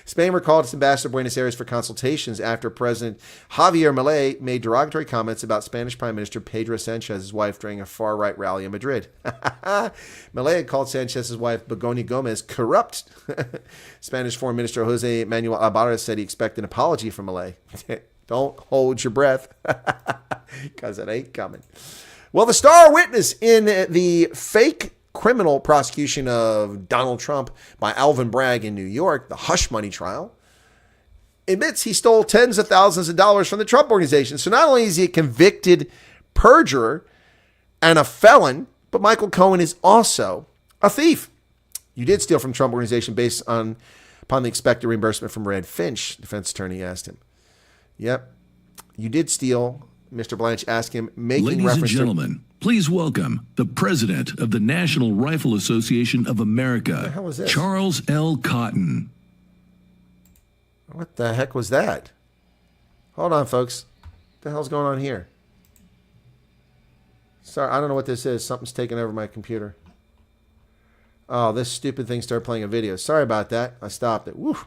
Speaker 3: Spain recalled its ambassador to Buenos Aires for consultations after President Javier Milei made derogatory comments about Spanish Prime Minister Pedro Sanchez's wife during a far-right rally in Madrid. Milei had called Sanchez's wife, Begoña Gomez, corrupt. Spanish Foreign Minister Jose Manuel Alvarez said he expected an apology from Milei. Don't hold your breath, because it ain't coming. Well, the star witness in the fake criminal prosecution of Donald Trump by Alvin Bragg in New York, the hush money trial, admits he stole tens of thousands of dollars from the Trump organization. So not only is he a convicted perjurer and a felon, but Michael Cohen is also a thief. You did steal from the Trump organization based upon the expected reimbursement from Red Finch, defense attorney asked him. Yep, you did steal. Mr. Blanche asked him, making
Speaker 4: Ladies
Speaker 3: reference
Speaker 4: and gentlemen, please welcome the president of the National Rifle Association of America,
Speaker 3: What the hell was this?
Speaker 4: Charles L. Cotton.
Speaker 3: What the heck was that? Hold on, folks. What the hell's going on here? Sorry, I don't know what this is. Something's taking over my computer. Oh, this stupid thing started playing a video. Sorry about that. I stopped it. Woo.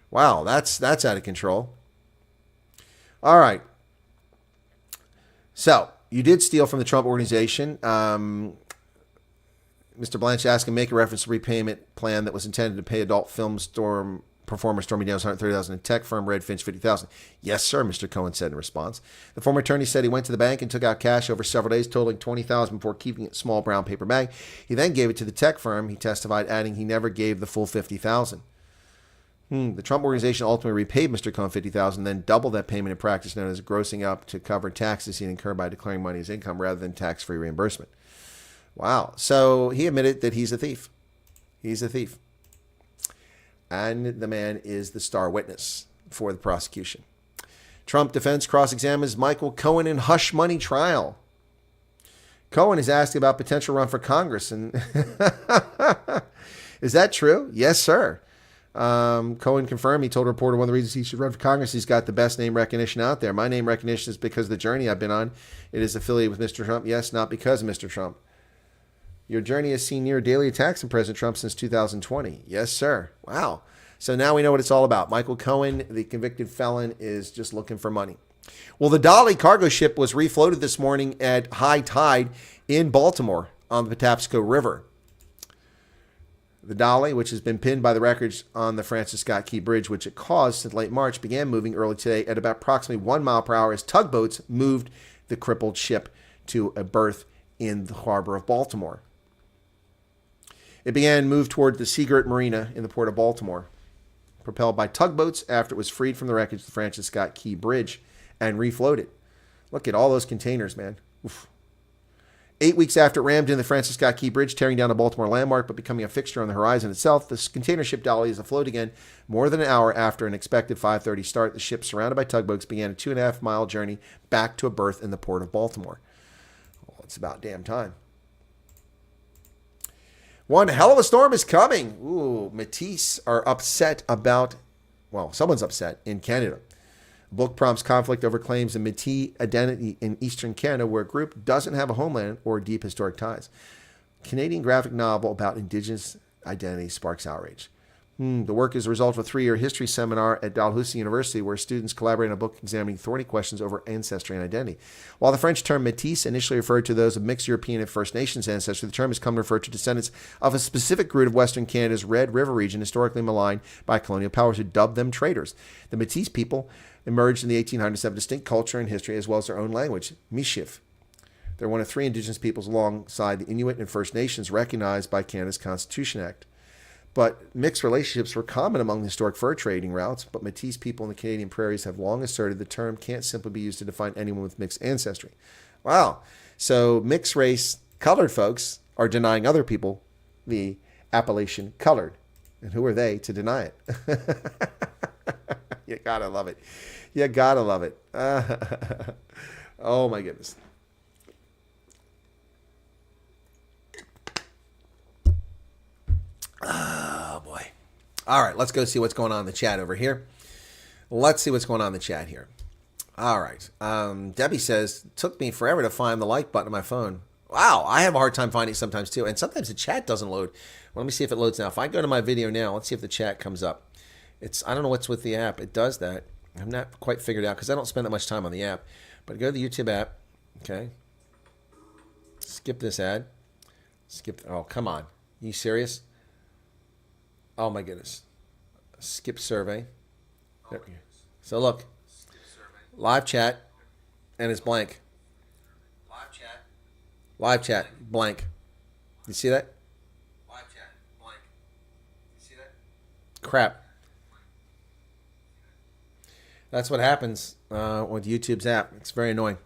Speaker 3: Wow, that's out of control. All right. So, you did steal from the Trump organization. Mr. Blanche asked him to make a reference to repayment plan that was intended to pay adult film performer Stormy Daniels $130,000 and tech firm Red Finch $50,000. Yes, sir, Mr. Cohen said in response. The former attorney said he went to the bank and took out cash over several days, totaling $20,000 before keeping it in a small brown paper bag. He then gave it to the tech firm. He testified, adding he never gave the full $50,000. The Trump organization ultimately repaid Mr. Cohen $50,000, then doubled that payment in practice known as grossing up to cover taxes he incurred by declaring money as income rather than tax-free reimbursement. Wow. So he admitted that he's a thief. He's a thief. And the man is the star witness for the prosecution. Trump defense cross-examines Michael Cohen in hush money trial. Cohen is asked about potential run for Congress. And is that true? Yes, sir. Cohen confirmed. He told a reporter one of the reasons he should run for Congress, he's got the best name recognition out there. My name recognition is because of the journey I've been on. It is affiliated with Mr. Trump. Yes, not because of Mr. Trump. Your journey has seen near daily attacks on President Trump since 2020. Yes, sir. Wow. So now we know what it's all about. Michael Cohen, the convicted felon, is just looking for money. Well, the Dolly cargo ship was refloated this morning at high tide in Baltimore on the Patapsco River. The Dolly, which has been pinned by the wreckage on the Francis Scott Key Bridge, which it caused since late March, began moving early today at about approximately 1 mile per hour as tugboats moved the crippled ship to a berth in the harbor of Baltimore. It began to move toward the Seagirt Marina in the port of Baltimore, propelled by tugboats after it was freed from the wreckage of the Francis Scott Key Bridge and refloated. Look at all those containers, man. Oof. 8 weeks after it rammed into the Francis Scott Key Bridge, tearing down a Baltimore landmark but becoming a fixture on the horizon itself, this container ship Dolly is afloat again more than an hour after an expected 5:30 start. The ship, surrounded by tugboats, began a 2.5-mile journey back to a berth in the port of Baltimore. Well, it's about damn time. One hell of a storm is coming. Ooh, Métis are upset about, well, someone's upset in Canada. The book prompts conflict over claims of Métis identity in eastern Canada, where a group doesn't have a homeland or deep historic ties. Canadian graphic novel about Indigenous identity sparks outrage. The work is a result of a 3-year history seminar at Dalhousie University, where students collaborate on a book examining thorny questions over ancestry and identity. While the French term métis initially referred to those of mixed European and First Nations ancestry, the term has come to refer to descendants of a specific group of Western Canada's Red River region, historically maligned by colonial powers who dubbed them traitors. The Métis people emerged in the 1800s, have a distinct culture and history as well as their own language, Michif. They're one of 3 Indigenous peoples alongside the Inuit and First Nations recognized by Canada's Constitution Act. But mixed relationships were common among the historic fur trading routes, but Métis people in the Canadian prairies have long asserted the term can't simply be used to define anyone with mixed ancestry. Wow. So mixed race colored folks are denying other people the appellation colored. And who are they to deny it? You gotta love it. You gotta love it. Oh my goodness. Oh, boy. All right, let's go see what's going on in the chat over here. Let's see what's going on in the chat here. All right. Debbie says, it took me forever to find the like button on my phone. Wow, I have a hard time finding it sometimes, too. And sometimes the chat doesn't load. Well, let me see if it loads now. If I go to my video now, let's see if the chat comes up. I don't know what's with the app. It does that. I'm not quite figured out because I don't spend that much time on the app. But go to the YouTube app. Okay. Skip this ad. Oh, come on. You serious? Oh, my goodness. Skip survey. So look. Live chat. And it's blank. Live chat. Blank. You see that? Live chat. Blank. You see that? Crap. That's what happens with YouTube's app. It's very annoying.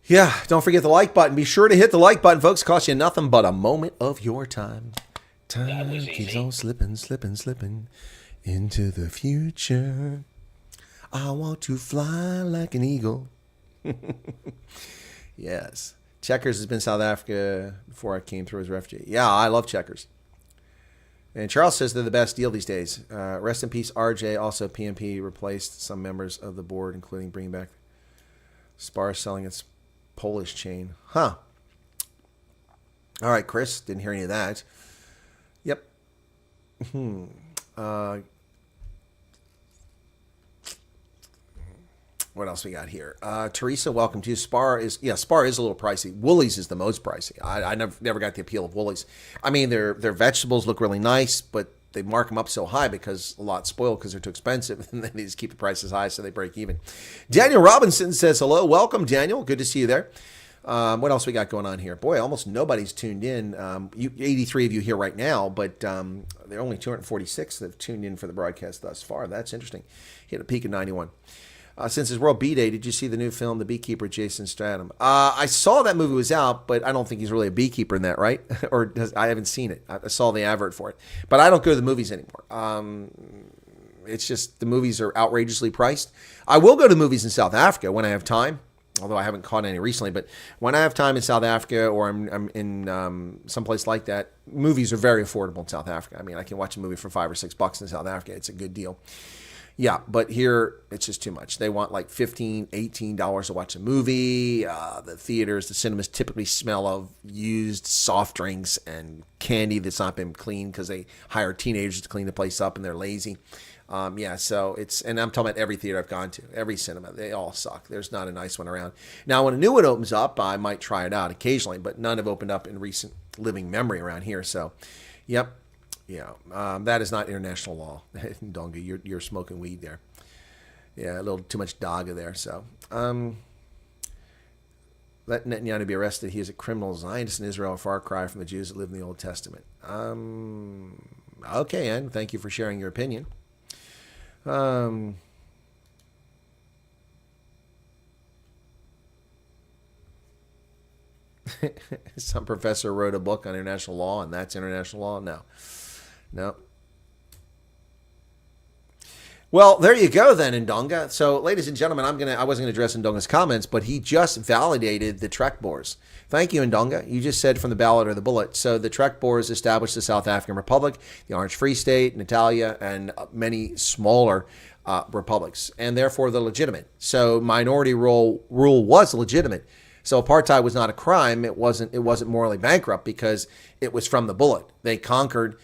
Speaker 3: Yeah, don't forget the like button. Be sure to hit the like button, folks. Costs you nothing but a moment of your time. Time keeps on slipping into the future. I want to fly like an eagle. Yes. Checkers has been South Africa before I came through as refugee. Yeah, I love Checkers. And Charles says they're the best deal these days. Rest in peace, RJ. Also, PMP replaced some members of the board, including bringing back Spar selling its Polish chain. Huh. All right, Chris. Didn't hear any of that. Yep. What else we got here? Teresa, welcome to you. Spar is a little pricey. Woolies is the most pricey. I never got the appeal of Woolies. I mean, their vegetables look really nice, but they mark them up so high because a lot spoil because they're too expensive, and then they just keep the prices high so they break even. Daniel Robinson says hello. Welcome, Daniel. Good to see you there. What else we got going on here? Boy, almost nobody's tuned in. 83 of you here right now, but there are only 246 that have tuned in for the broadcast thus far. That's interesting. Hit a peak of 91. Since it's World Bee Day, did you see the new film, The Beekeeper, Jason Statham? I saw that movie was out, but I don't think he's really a beekeeper in that, right? I haven't seen it. I saw the advert for it. But I don't go to the movies anymore. It's just the movies are outrageously priced. I will go to movies in South Africa when I have time, although I haven't caught any recently. But when I have time in South Africa or I'm in someplace like that, movies are very affordable in South Africa. I mean, I can watch a movie for $5 or $6 in South Africa. It's a good deal. Yeah, but here it's just too much. They want like $15, $18 to watch a movie. The theaters, the cinemas typically smell of used soft drinks and candy that's not been cleaned because they hire teenagers to clean the place up and they're lazy. So it's, and I'm talking about every theater I've gone to, every cinema, they all suck. There's not a nice one around. Now, when a new one opens up, I might try it out occasionally, but none have opened up in recent living memory around here. So, yep. Yeah, that is not international law. Donga, you're smoking weed there. Yeah, a little too much daga there. So, let Netanyahu be arrested. He is a criminal Zionist in Israel, a far cry from the Jews that live in the Old Testament. Okay, Ann, thank you for sharing your opinion. Some professor wrote a book on international law, and that's international law? No. Well, there you go then, Ndonga. So, ladies and gentlemen, I wasn't going to address Ndonga's comments, but he just validated the Trek Boers. Thank you, Ndonga. You just said from the ballot or the bullet. So the Trek Boers established the South African Republic, the Orange Free State, Natalia, and many smaller republics, and therefore they're legitimate. So minority rule was legitimate. So apartheid was not a crime. It wasn't morally bankrupt because it was from the bullet. They conquered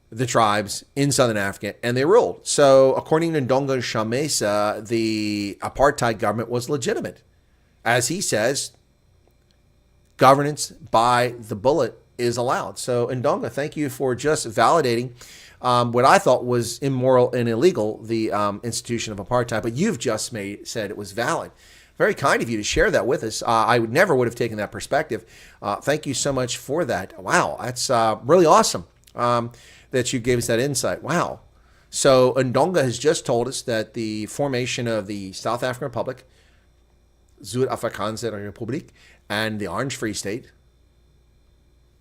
Speaker 3: the tribes in Southern Africa, and they ruled. So according to Ndonga Shamesa, the apartheid government was legitimate. As he says, governance by the bullet is allowed. So Ndonga, thank you for just validating what I thought was immoral and illegal, the institution of apartheid, but you've just said it was valid. Very kind of you to share that with us. I never would have taken that perspective. Thank you so much for that. Wow, that's really awesome. That you gave us that insight. Wow. So Ndonga has just told us that the formation of the South African Republic, Zuid-Afrikaanse Republiek, and the Orange Free State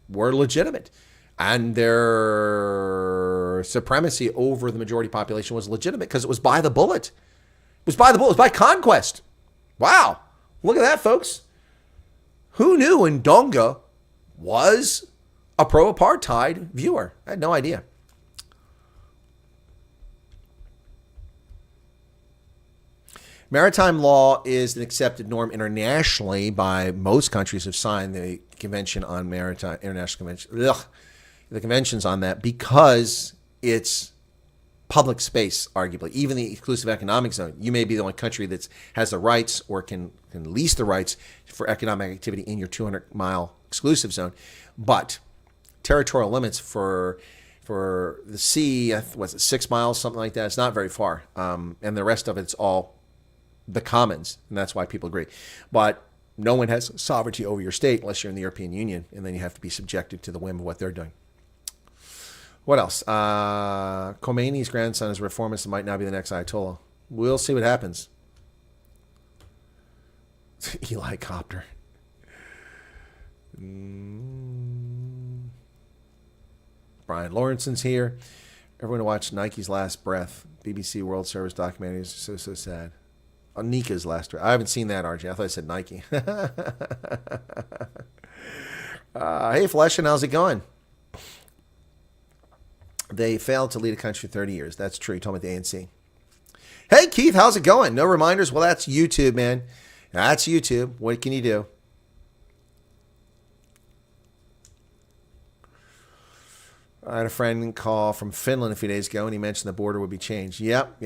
Speaker 3: were legitimate. And their supremacy over the majority population was legitimate because it was by the bullet. It was by the bullet. It was by conquest. Wow. Look at that, folks. Who knew Ndonga was a pro-apartheid viewer? I had no idea. Maritime law is an accepted norm internationally by most countries who have signed the Convention on Maritime, International Convention, the conventions on that, because it's public space, arguably, even the exclusive economic zone. You may be the only country that has the rights or can lease the rights for economic activity in your 200-mile exclusive zone. But territorial limits for the sea, was it 6 miles, something like that? It's not very far. And the rest of it's all the commons, and that's why people agree. But no one has sovereignty over your state unless you're in the European Union, and then you have to be subjected to the whim of what they're doing. What else? Khomeini's grandson is a reformist and might now be the next Ayatollah. We'll see what happens. Eli Copter. Brian Lawrenson's here. Everyone watch Nike's Last Breath. BBC World Service documentaries. So sad. On Nika's Last Breath. I haven't seen that, RJ. I thought I said Nike. Hey, Flesh, and how's it going? They failed to lead a country for 30 years. That's true. You told me the ANC. Hey, Keith, how's it going? No reminders? Well, that's YouTube, man. That's YouTube. What can you do? I had a friend call from Finland a few days ago, and he mentioned the border would be changed. Yep.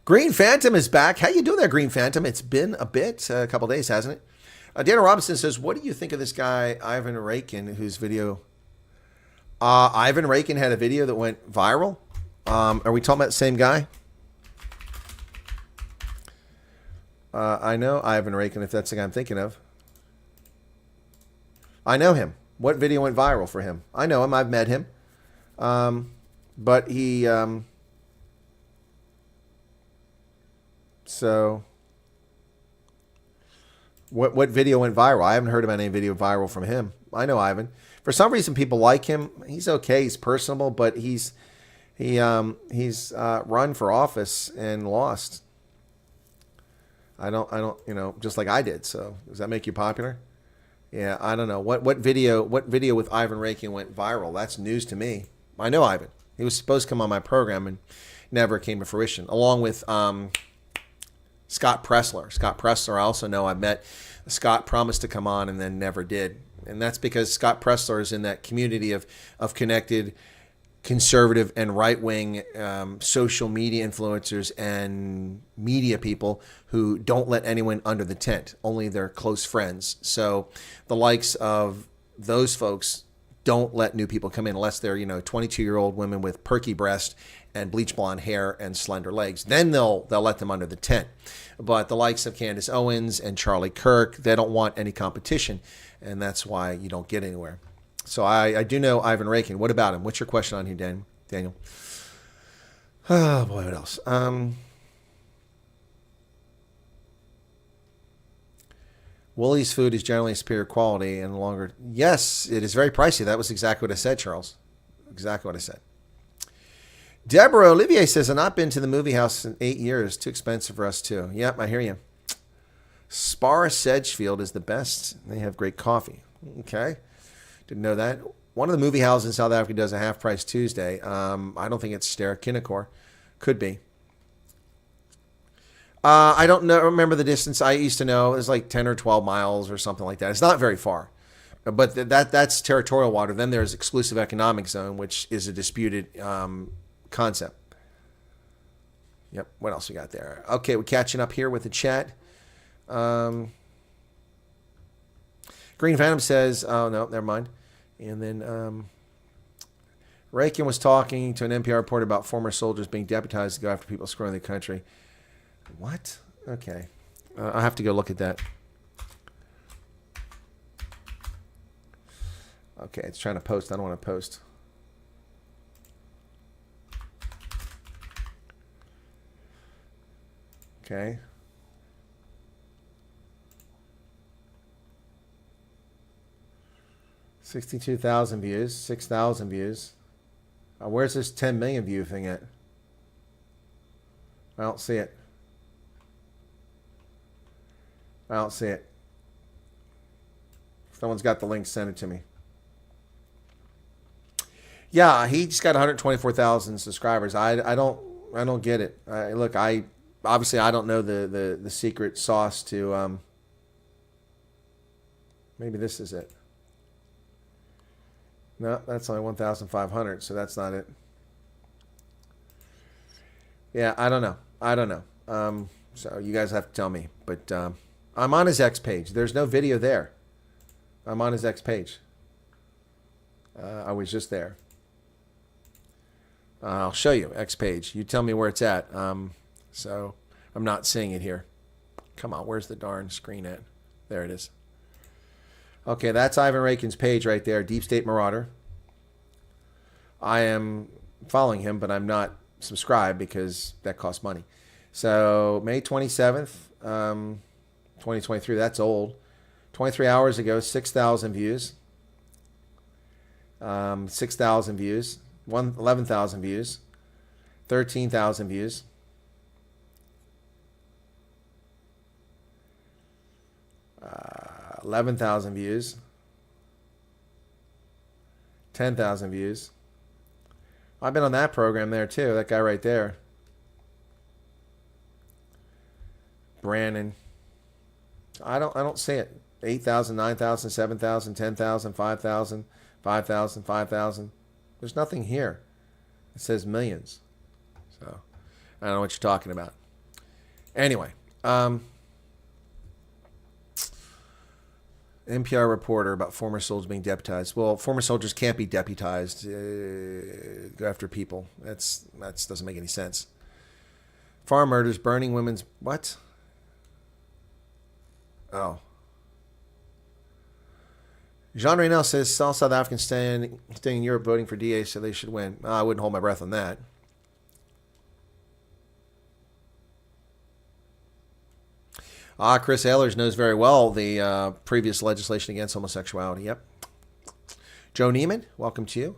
Speaker 3: Green Phantom is back. How you doing there, Green Phantom? It's been a couple days, hasn't it? Dana Robinson says, what do you think of this guy, Ivan Rakin, whose video... Ivan Rakin had a video that went viral. Are we talking about the same guy? I know Ivan Rakin, if that's the guy I'm thinking of. I know him. What video went viral for him? I know him. I've met him. But he... So, what video went viral? I haven't heard about any video viral from him. I know Ivan. For some reason, people like him. He's okay. He's personable, but he's run for office and lost. I don't, just like I did. So, does that make you popular? Yeah, I don't know. What video with Ivan Rakin went viral? That's news to me. I know Ivan. He was supposed to come on my program and never came to fruition. Along with Scott Pressler. Scott Pressler, I also know I met. Scott promised to come on and then never did. And that's because Scott Pressler is in that community of connected conservative and right-wing social media influencers and media people who don't let anyone under the tent, only their close friends. So the likes of those folks don't let new people come in unless they're, 22-year-old women with perky breast and bleach blonde hair and slender legs. Then they'll let them under the tent. But the likes of Candace Owens and Charlie Kirk, they don't want any competition, and that's why you don't get anywhere. So I do know Ivan Rakin. What about him? What's your question on here, Daniel? Oh, boy, what else? Woolies food is generally superior quality and longer. Yes, it is very pricey. That was exactly what I said, Charles. Exactly what I said. Deborah Olivier says, I've not been to the movie house in 8 years. Too expensive for us, too. Yep, I hear you. Spar Sedgefield is the best. They have great coffee. Okay. Didn't know that. One of the movie houses in South Africa does a half price Tuesday. I don't think it's Sterkinekor. Could be. I don't remember the distance. I used to know it was like 10 or 12 miles or something like that. It's not very far. But that's territorial water. Then there's exclusive economic zone, which is a disputed concept. Yep. What else we got there? Okay, we're catching up here with the chat. Green Phantom says, oh, no, never mind. And then Rakin was talking to an NPR reporter about former soldiers being deputized to go after people screwing the country. What? Okay. I'll have to go look at that. Okay, it's trying to post. I don't want to post. Okay. $62,000 views, 6,000 views. Where's this 10 million view thing at? I don't see it. I don't see it. If someone's got the link, send it to me. Yeah, he just got 124,000 subscribers. I don't get it. Look, I obviously don't know the secret sauce to Maybe this is it. No, that's only 1,500, so that's not it. Yeah, I don't know. So you guys have to tell me. But I'm on his X page. There's no video there. I'm on his X page. I was just there. I'll show you X page. You tell me where it's at. So I'm not seeing it here. Come on, where's the darn screen at? There it is. Okay, that's Ivan Rakin's page right there, Deep State Marauder. I am following him, but I'm not subscribed because that costs money. So May 27th, 2023, that's old. 23 hours ago, 6,000 views. 6,000 views. 11,000 views. 13,000 views. 11,000 views. 10,000 views. I've been on that program there too. That guy right there. Brandon. I don't see it. 8,000, 9,000, 7,000, 10,000, 5,000, 5,000, 5,000. There's nothing here. It says millions. So I don't know what you're talking about. Anyway, NPR reporter about former soldiers being deputized. Well, former soldiers can't be deputized. Go after people. That doesn't make any sense. Farm murders, burning women's... What? Oh. Jean Reynel says all South Africans staying in Europe voting for DA, so they should win. I wouldn't hold my breath on that. Chris Ehlers knows very well the previous legislation against homosexuality. Yep. Joe Neiman, welcome to you.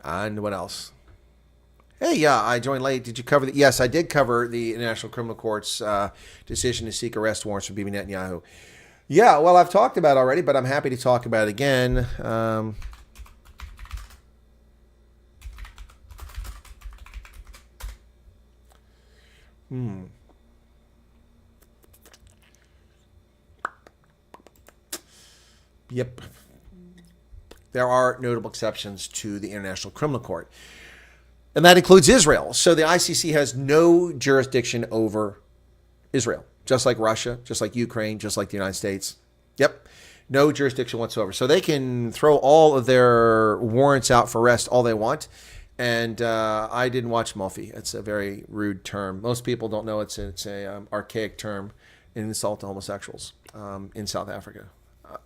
Speaker 3: And what else? Hey, yeah, I joined late. Did you cover the... Yes, I did cover the International Criminal Court's decision to seek arrest warrants for Bibi Netanyahu. Yeah, well, I've talked about it already, but I'm happy to talk about it again. Yep. There are notable exceptions to the International Criminal Court, and that includes Israel. So the ICC has no jurisdiction over Israel, just like Russia, just like Ukraine, just like the United States. Yep, no jurisdiction whatsoever. So they can throw all of their warrants out for arrest all they want. And I didn't watch Mofi. It's a very rude term. Most people don't know it's a archaic term, an insult to homosexuals in South Africa.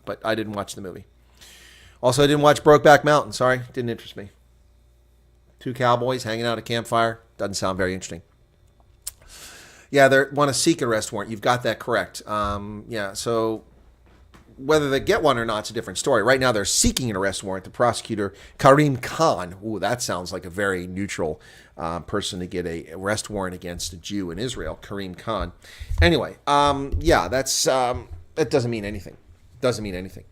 Speaker 3: But I didn't watch the movie. Also, I didn't watch Brokeback Mountain. Sorry, didn't interest me. Two cowboys hanging out at a campfire. Doesn't sound very interesting. Yeah, they want to seek an arrest warrant. You've got that correct. Yeah, so whether they get one or not is a different story. Right now, they're seeking an arrest warrant. The prosecutor, Karim Khan. Ooh, that sounds like a very neutral person to get an arrest warrant against a Jew in Israel. Karim Khan. Anyway, yeah, that doesn't mean anything. Doesn't mean anything.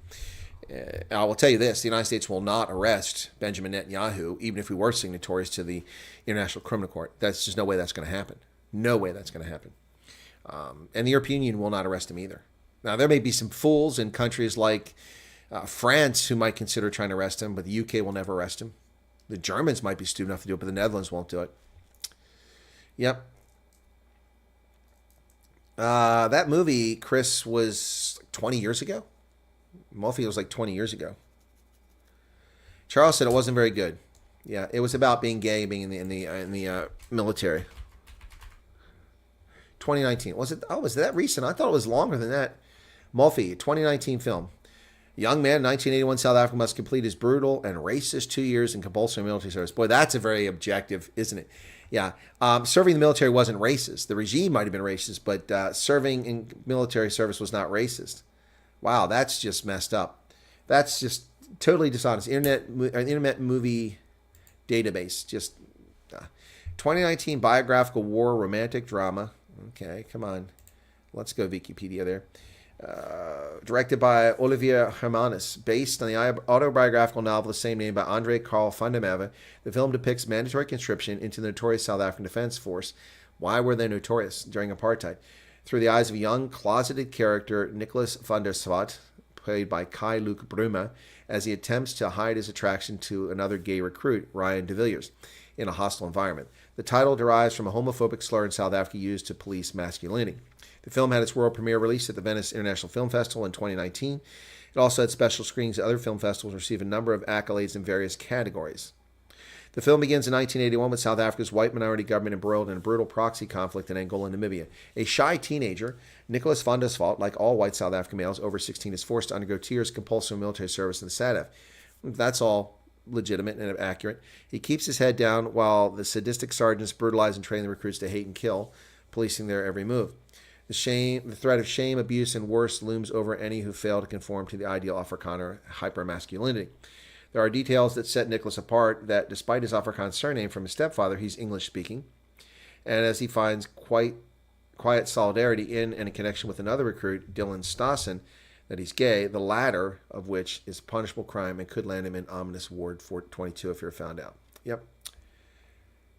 Speaker 3: I will tell you this, the United States will not arrest Benjamin Netanyahu, even if we were signatories to the International Criminal Court. That's just no way that's going to happen. No way that's going to happen. And the European Union will not arrest him either. Now, there may be some fools in countries like France who might consider trying to arrest him, but the UK will never arrest him. The Germans might be stupid enough to do it, but the Netherlands won't do it. Yep. That movie, Chris, was 20 years ago. Mofi was like 20 years ago. Charles said it wasn't very good. Yeah, it was about being gay, being in the military. 2019. Was it? Oh, was that recent? I thought it was longer than that. Mofi, 2019 film. Young man, 1981, South Africa must complete his brutal and racist 2 years in compulsory military service. Boy, that's a very objective, isn't it? Yeah. Serving in the military wasn't racist. The regime might have been racist, but serving in military service was not racist. Wow, that's just messed up. That's just totally dishonest. Internet movie database. Just 2019 biographical war romantic drama. Okay, come on. Let's go Wikipedia there. Directed by Olivier Hermanus, based on the autobiographical novel the same name by André Carl van der Merwe, the film depicts mandatory conscription into the notorious South African Defense Force. Why were they notorious during apartheid? Through the eyes of a young, closeted character, Nicholas van der Swat, played by Kai Luke Bruma, as he attempts to hide his attraction to another gay recruit, Ryan de Villiers, in a hostile environment. The title derives from a homophobic slur in South Africa used to police masculinity. The film had its world premiere released at the Venice International Film Festival in 2019. It also had special screenings at other film festivals and received a number of accolades in various categories. The film begins in 1981 with South Africa's white minority government embroiled in a brutal proxy conflict in Angola and Namibia. A shy teenager, Nicholas van der Swat, like all white South African males over 16, is forced to undergo 2 years compulsory military service in the SADF. That's all legitimate and accurate. He keeps his head down while the sadistic sergeants brutalize and train the recruits to hate and kill, policing their every move. The threat of shame, abuse, and worse looms over any who fail to conform to the ideal Afrikaner hypermasculinity. There are details that set Nicholas apart, that despite his Afrikaans surname from his stepfather, he's English-speaking. And as he finds quiet solidarity in and a connection with another recruit, Dylan Stassen, that he's gay, the latter of which is a punishable crime and could land him in ominous Ward 422 if you're found out. Yep.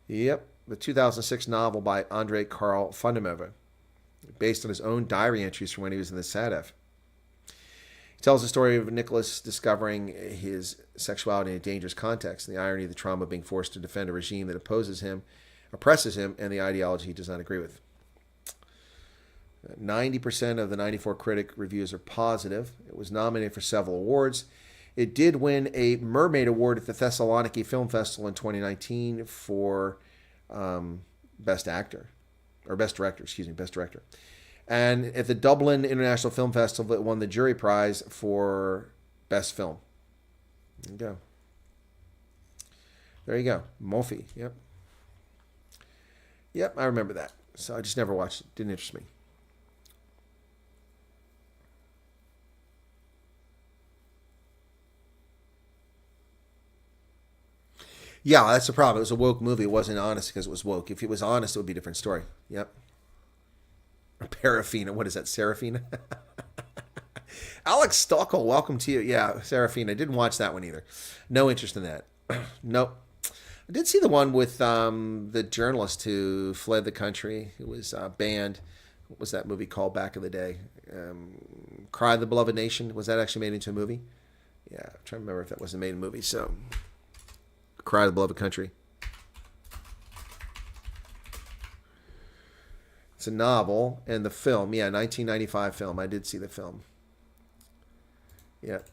Speaker 3: The 2006 novel by André Carl van der Merwe, based on his own diary entries from when he was in the SADF. He tells the story of Nicholas discovering his sexuality in a dangerous context, and the irony of the trauma of being forced to defend a regime that oppresses him, and the ideology he does not agree with. 90% of the 94 critic reviews are positive. It was nominated for several awards. It did win a Mermaid Award at the Thessaloniki Film Festival in 2019 for Best Director. And at the Dublin International Film Festival, it won the jury prize for Best Film. There you go. Mofi. Yep, I remember that. So I just never watched it. Didn't interest me. Yeah, that's the problem. It was a woke movie. It wasn't honest because it was woke. If it was honest, it would be a different story. Yep. Parafina. What is that? Serafina? Alex Stockel, welcome to you. Yeah, Serafina. Didn't watch that one either. No interest in that. Nope. I did see the one with the journalist who fled the country, who was banned. What was that movie called back in the day? Cry the Beloved Nation. Was that actually made into a movie? Yeah, I'm trying to remember if that wasn't made in a movie. So, Cry the Beloved Country. It's a novel, and the film, 1995 film. I did see the film. Yeah. It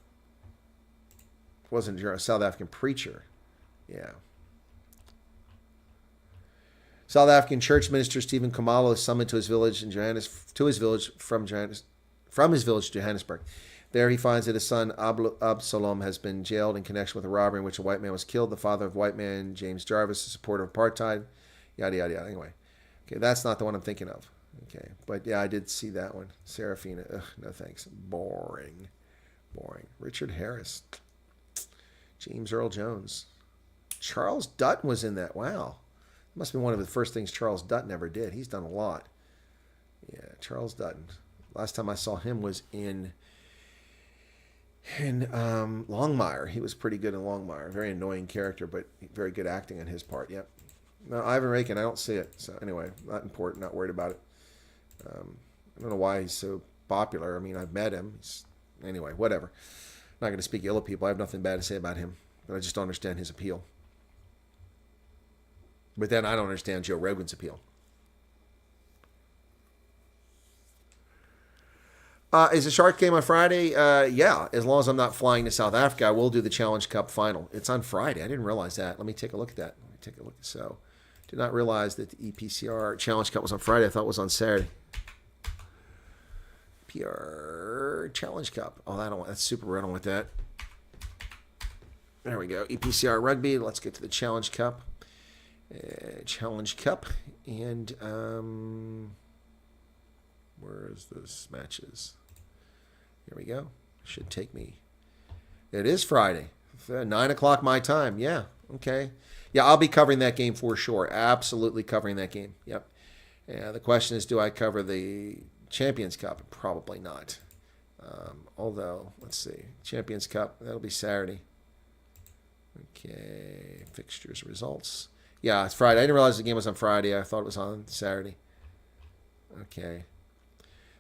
Speaker 3: wasn't a South African preacher. Yeah. South African church minister Stephen Khumalo is summoned to his village from his village to Johannesburg. There he finds that his son Absalom has been jailed in connection with a robbery in which a white man was killed. The father of white man, James Jarvis, a supporter of apartheid. Yada, yada, yada. Anyway. Okay, that's not the one I'm thinking of. Okay, but yeah, I did see that one. Serafina. Ugh, no thanks. Boring. Richard Harris. James Earl Jones. Charles Dutton was in that. Wow. It must have been one of the first things Charles Dutton ever did. He's done a lot. Yeah, Charles Dutton. Last time I saw him was in Longmire. He was pretty good in Longmire. Very annoying character, but very good acting on his part. Yep. No, Ivan Rakin, I don't see it. So anyway, not important, not worried about it. I don't know why he's so popular. I mean, I've met him. Anyway, whatever. I'm not going to speak ill of people. I have nothing bad to say about him. But I just don't understand his appeal. But then I don't understand Joe Rogan's appeal. Is the Shark game on Friday? Yeah, as long as I'm not flying to South Africa, I will do the Challenge Cup final. It's on Friday. I didn't realize that. Let me take a look at that. So, did not realize that the EPCR Challenge Cup was on Friday. I thought it was on Saturday. PR Challenge Cup. Oh, that's super. I don't want that. There we go. EPCR Rugby. Let's get to the Challenge Cup. And where's those matches? Here we go. Should take me. It is Friday. 9 o'clock my time. Yeah. Okay. Yeah, I'll be covering that game for sure. Absolutely covering that game. Yep. Yeah, the question is, do I cover the Champions Cup? Probably not. Although, let's see. Champions Cup, that'll be Saturday. Okay, fixtures, results. Yeah, it's Friday. I didn't realize the game was on Friday. I thought it was on Saturday. Okay.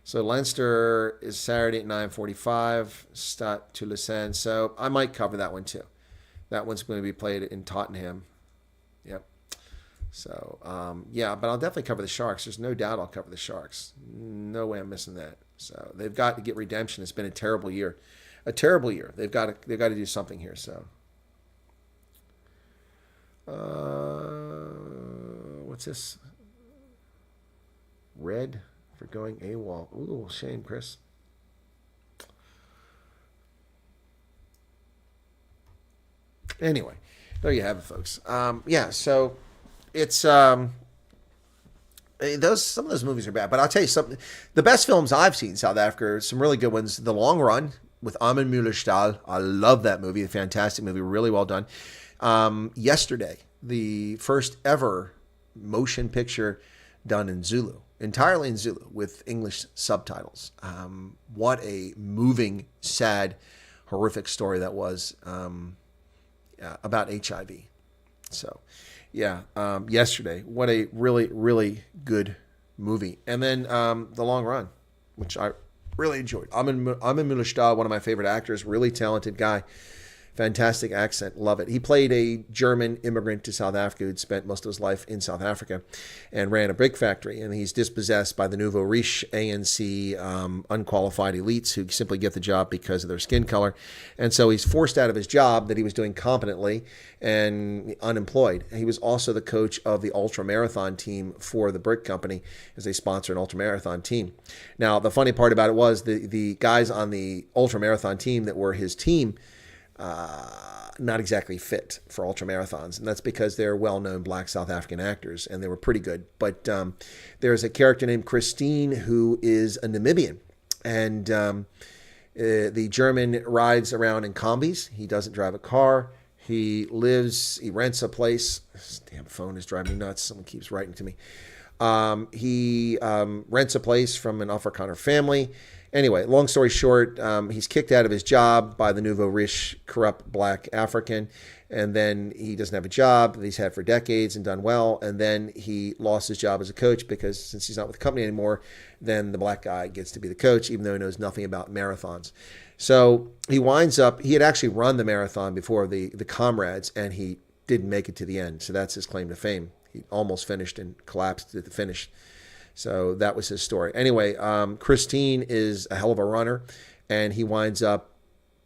Speaker 3: So Leinster is Saturday at 9:45. Stade Toulousain. So I might cover that one too. That one's going to be played in Tottenham. Yep. So, yeah, but I'll definitely cover the Sharks. There's no doubt I'll cover the Sharks. No way I'm missing that. So they've got to get redemption. It's been a terrible year. A terrible year. They've got to do something here. So, what's this? Red for going AWOL. Ooh, shame, Chris. Anyway, there you have it, folks. Yeah, so it's some of those movies are bad, but I'll tell you something. The best films I've seen in South Africa are some really good ones. The Long Run with Armin Mueller-Stahl. I love that movie. A fantastic movie, really well done. Yesterday, the first ever motion picture done in Zulu, entirely in Zulu with English subtitles. What a moving, sad, horrific story that was. About HIV. So, yeah, yesterday, what a really, really good movie. And then The Long Run, which I really enjoyed. Armin Mueller-Stahl, one of my favorite actors, really talented guy. Fantastic accent. Love it. He played a German immigrant to South Africa who'd spent most of his life in South Africa and ran a brick factory. And he's dispossessed by the nouveau riche ANC unqualified elites who simply get the job because of their skin color. And so he's forced out of his job that he was doing competently and unemployed. He was also the coach of the ultra marathon team for the brick company as they sponsor an ultra marathon team. Now, the funny part about it was the guys on the ultra marathon team that were his team not exactly fit for ultra marathons, and that's because they're well-known Black South African actors, and they were pretty good. But there's a character named Christine who is a Namibian, and the German rides around in combis. He doesn't drive a car. He rents a place. This damn phone is driving me nuts. Someone keeps writing to me. He rents a place from an Afrikaner family. Anyway, long story short, he's kicked out of his job by the nouveau riche, corrupt Black African, and then he doesn't have a job that he's had for decades and done well, and then he lost his job as a coach because since he's not with the company anymore, then the Black guy gets to be the coach, even though he knows nothing about marathons. So he winds up, he had actually run the marathon before the comrades, and he didn't make it to the end, so that's his claim to fame. He almost finished and collapsed at the finish. So that was his story. Anyway, Christine is a hell of a runner, and he winds up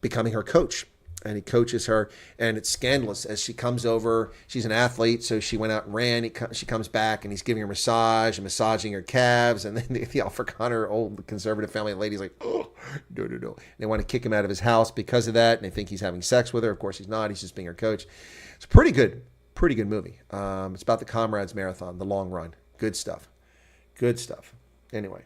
Speaker 3: becoming her coach. And he coaches her, and it's scandalous as she comes over. She's an athlete, so she went out and ran. She comes back, and he's giving her massage and massaging her calves. And then the Afrikaner, old conservative family lady's like, oh, no. They want to kick him out of his house because of that, and they think he's having sex with her. Of course, he's not. He's just being her coach. It's a pretty good movie. It's about the Comrades Marathon, The Long Run. Good stuff. Good stuff. Anyway,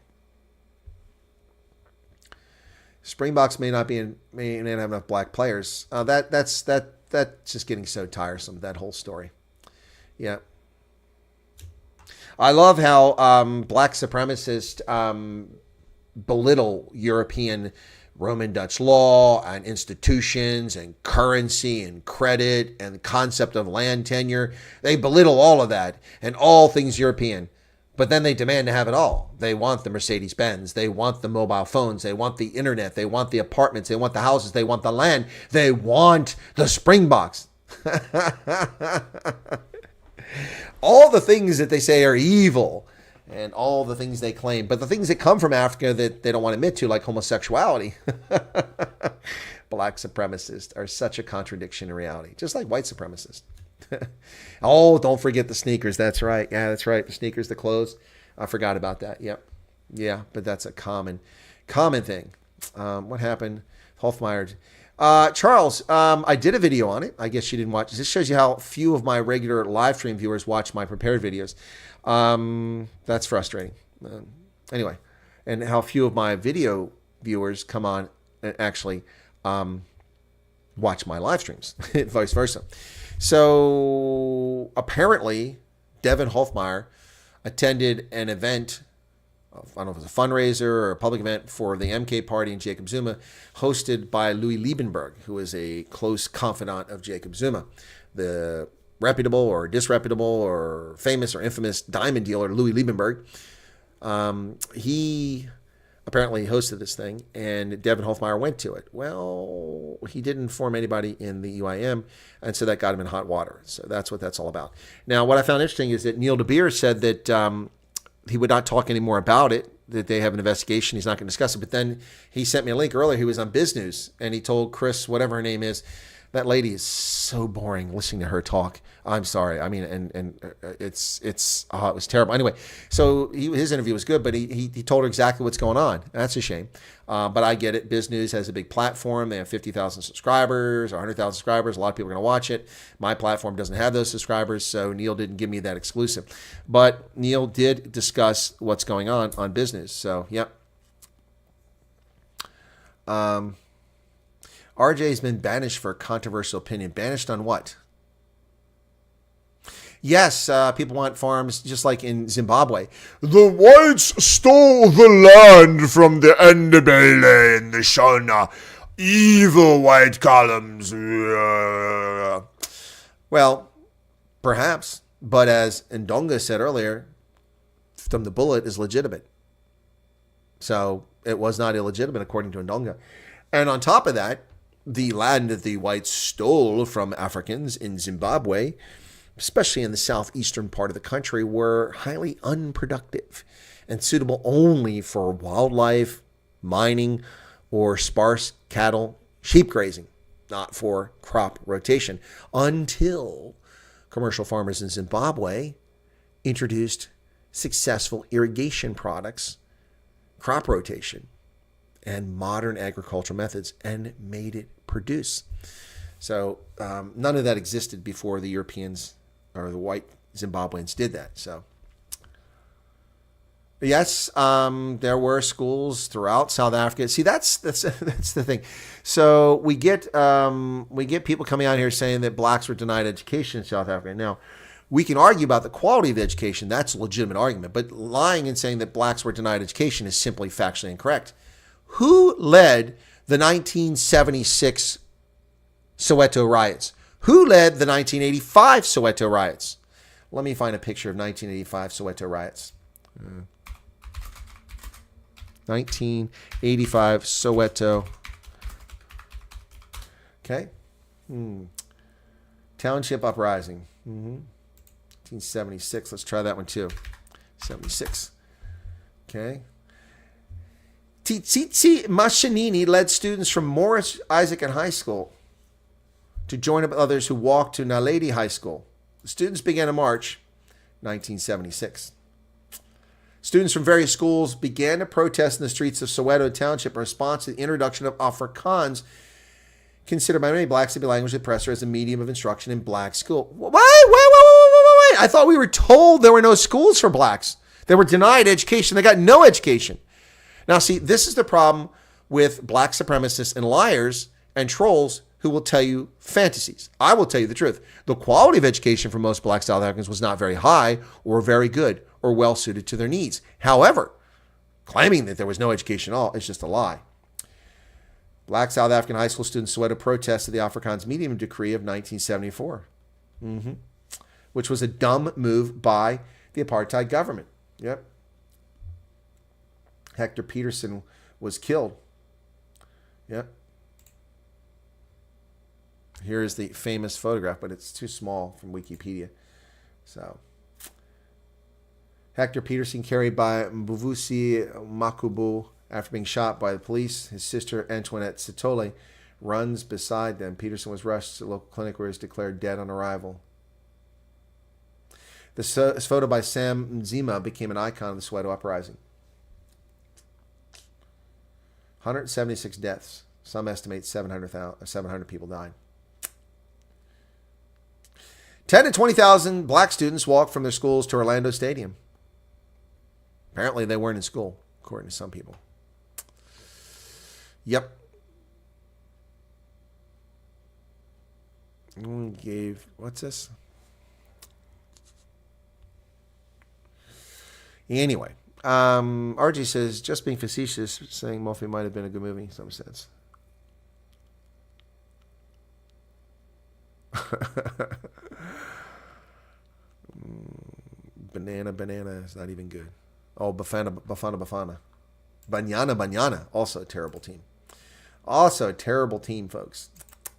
Speaker 3: Springboks may not have enough Black players. That's just getting so tiresome. That whole story. Yeah. I love how Black supremacists belittle European Roman Dutch law and institutions and currency and credit and the concept of land tenure. They belittle all of that and all things European. But then they demand to have it all. They want the Mercedes-Benz. They want the mobile phones. They want the internet. They want the apartments. They want the houses. They want the land. They want the Springboks. All the things that they say are evil and all the things they claim. But the things that come from Africa that they don't want to admit to, like homosexuality, Black supremacists are such a contradiction in reality, just like white supremacists. Oh, don't forget the sneakers. That's right. Yeah, that's right. The sneakers, the clothes. I forgot about that. Yep. Yeah, but that's a common thing. What happened? Hofmeyer. Charles, I did a video on it. I guess you didn't watch. This shows you how few of my regular live stream viewers watch my prepared videos. That's frustrating. Anyway, and how few of my video viewers come on and actually watch my live streams, vice versa. So apparently, Devin Hofmeyer attended an event I don't know if it was a fundraiser or a public event for the MK party and Jacob Zuma, hosted by Louis Liebenberg, who is a close confidant of Jacob Zuma, the reputable or disreputable or famous or infamous diamond dealer Louis Liebenberg. He apparently hosted this thing, and Devin Hofmeyer went to it. Well, he didn't inform anybody in the UIM, and so that got him in hot water. So that's what that's all about. Now, what I found interesting is that Neil De Beers said that he would not talk anymore about it, that they have an investigation. He's not going to discuss it. But then he sent me a link earlier. He was on Biz News, and he told Chris, whatever her name is, that lady is so boring listening to her talk. I'm sorry. I mean, and it was terrible. Anyway, so his interview was good, but he told her exactly what's going on. That's a shame. But I get it. Biz News has a big platform. They have 50,000 subscribers or 100,000 subscribers. A lot of people are going to watch it. My platform doesn't have those subscribers, so Neil didn't give me that exclusive. But Neil did discuss what's going on Biz News. So, yep. RJ's been banished for a controversial opinion. Banished on what? Yes, people want farms just like in Zimbabwe. The whites stole the land from the Ndebele and the Shona. Evil white columns. Well, perhaps. But as Ndonga said earlier, from the bullet is legitimate. So it was not illegitimate according to Ndonga. And on top of that, the land that the whites stole from Africans in Zimbabwe, especially in the southeastern part of the country, were highly unproductive and suitable only for wildlife, mining, or sparse cattle, sheep grazing, not for crop rotation, until commercial farmers in Zimbabwe introduced successful irrigation products, crop rotation, and modern agricultural methods, and made it produce. So none of that existed before the Europeans or the white Zimbabweans did that. So yes, there were schools throughout South Africa. See, that's the thing. So we get people coming out here saying that blacks were denied education in South Africa. Now, we can argue about the quality of education. That's a legitimate argument. But lying and saying that blacks were denied education is simply factually incorrect. Who led the 1976 Soweto riots? Who led the 1985 Soweto riots? Let me find a picture of 1985 Soweto riots. 1985 Soweto. Okay. Township uprising. 1976. Let's try that one too. 76. Okay. Tsitsi Mashinini led students from Morris Isaac High School to join up with others who walked to Naledi High School. The students began a march 1976. Students from various schools began to protest in the streets of Soweto Township in response to the introduction of Afrikaans, considered by many blacks to be language oppressor as a medium of instruction in black school. Wait. I thought we were told there were no schools for blacks. They were denied education. They got no education. Now, see, this is the problem with black supremacists and liars and trolls who will tell you fantasies. I will tell you the truth. The quality of education for most black South Africans was not very high or very good or well suited to their needs. However, claiming that there was no education at all is just a lie. Black South African high school students in Soweto protested the Afrikaans Medium Decree of 1974, which was a dumb move by the apartheid government. Yep. Hector Peterson was killed. Yep. Here is the famous photograph, but it's too small from Wikipedia. So, Hector Peterson carried by Mbuvusi Makubu after being shot by the police. His sister Antoinette Sitole runs beside them. Peterson was rushed to a local clinic where he was declared dead on arrival. This photo by Sam Zuma became an icon of the Soweto uprising. 176 deaths. Some estimate 700 people died. 10 to 20,000 black students walked from their schools to Orlando Stadium. Apparently they weren't in school, according to some people. Yep. What's this? Anyway, RG says, just being facetious, saying Morphe might have been a good movie in some sense. Banana is not even good. Oh, Bafana. Banyana. Also a terrible team. Folks.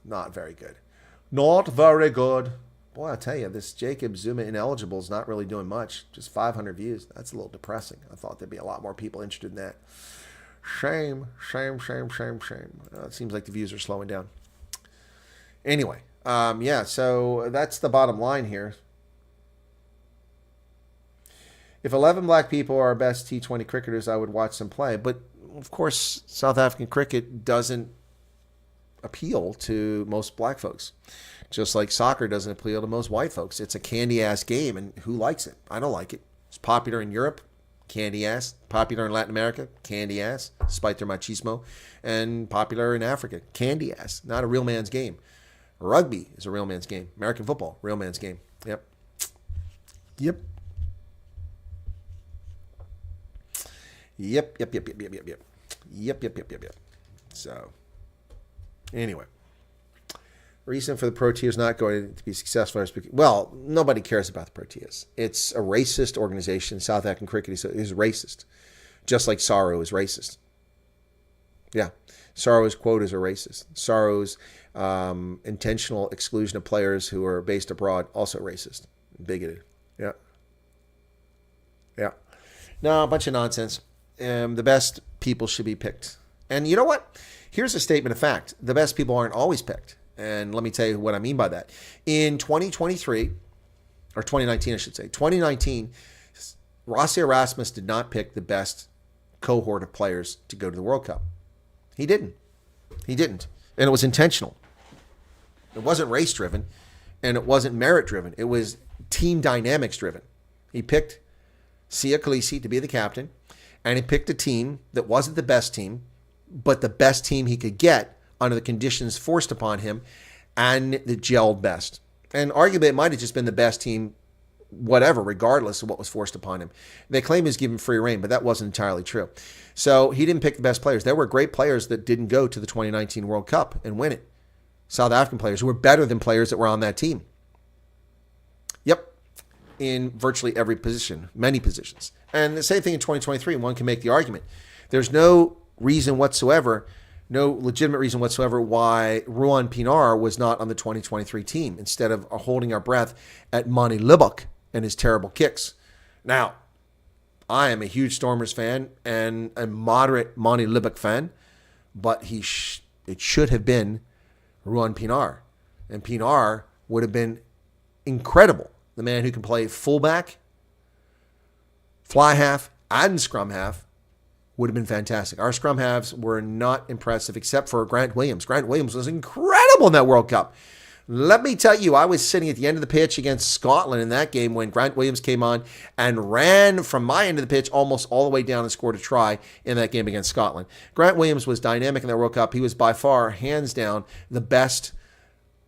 Speaker 3: Not very good. Not very good. Boy, I'll tell you, this Jacob Zuma ineligible is not really doing much. Just 500 views. That's a little depressing. I thought there'd be a lot more people interested in that. Shame. It seems like the views are slowing down. Anyway, so that's the bottom line here. If 11 black people are our best T20 cricketers, I would watch them play. But, of course, South African cricket doesn't appeal to most black folks. Just like soccer doesn't appeal to most white folks. It's a candy-ass game, and who likes it? I don't like it. It's popular in Europe, candy-ass. Popular in Latin America, candy-ass, despite their machismo. And popular in Africa, candy-ass. Not a real man's game. Rugby is a real man's game. American football, real man's game. Yep. Yep. So, anyway. Reason for the Proteas not going to be successful is because, well, nobody cares about the Proteas. It's a racist organization. South African cricket is racist. Just like Sorrow is racist. Yeah. Sorrow's quotas are racist. Sorrow's intentional exclusion of players who are based abroad, also racist. Bigoted. Yeah. No, a bunch of nonsense. The best people should be picked. And you know what? Here's a statement of fact. The best people aren't always picked. And let me tell you what I mean by that. In 2023, or 2019, I should say, 2019, Rossi Erasmus did not pick the best cohort of players to go to the World Cup. He didn't. And it was intentional. It wasn't race-driven, and it wasn't merit-driven. It was team dynamics-driven. He picked Sia Khaleesi to be the captain, and he picked a team that wasn't the best team, but the best team he could get under the conditions forced upon him, and that gelled best. And arguably, it might have just been the best team, whatever, regardless of what was forced upon him. They claim he was given free reign, but that wasn't entirely true. So he didn't pick the best players. There were great players that didn't go to the 2019 World Cup and win it. South African players who were better than players that were on that team. Yep. In virtually every position, many positions. And the same thing in 2023, one can make the argument. There's no reason whatsoever, no legitimate reason whatsoever why Ruan Pinar was not on the 2023 team instead of holding our breath at Monty Lubbock and his terrible kicks. Now, I am a huge Stormers fan and a moderate Monty Lubbock fan, but it should have been Ruan Pinar. And Pinar would have been incredible. The man who can play fullback, fly half, and scrum half would have been fantastic. Our scrum halves were not impressive except for Grant Williams. Grant Williams was incredible in that World Cup. Let me tell you, I was sitting at the end of the pitch against Scotland in that game when Grant Williams came on and ran from my end of the pitch almost all the way down and scored a try in that game against Scotland. Grant Williams was dynamic in that World Cup. He was by far, hands down, the best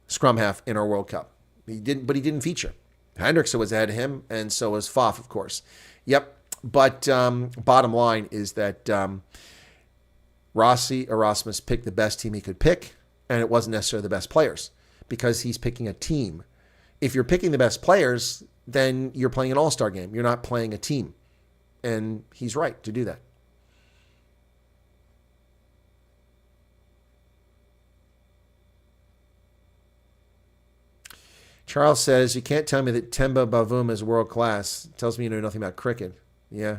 Speaker 3: scrum half in our World Cup. He didn't feature. Hendrickson was ahead of him, and so was Faf, of course. Yep. But bottom line is that Rossi Erasmus picked the best team he could pick, and it wasn't necessarily the best players because he's picking a team. If you're picking the best players, then you're playing an all-star game. You're not playing a team. And he's right to do that. Charles says, you can't tell me that Temba Bavuma is world class. It tells me you know nothing about cricket. Yeah.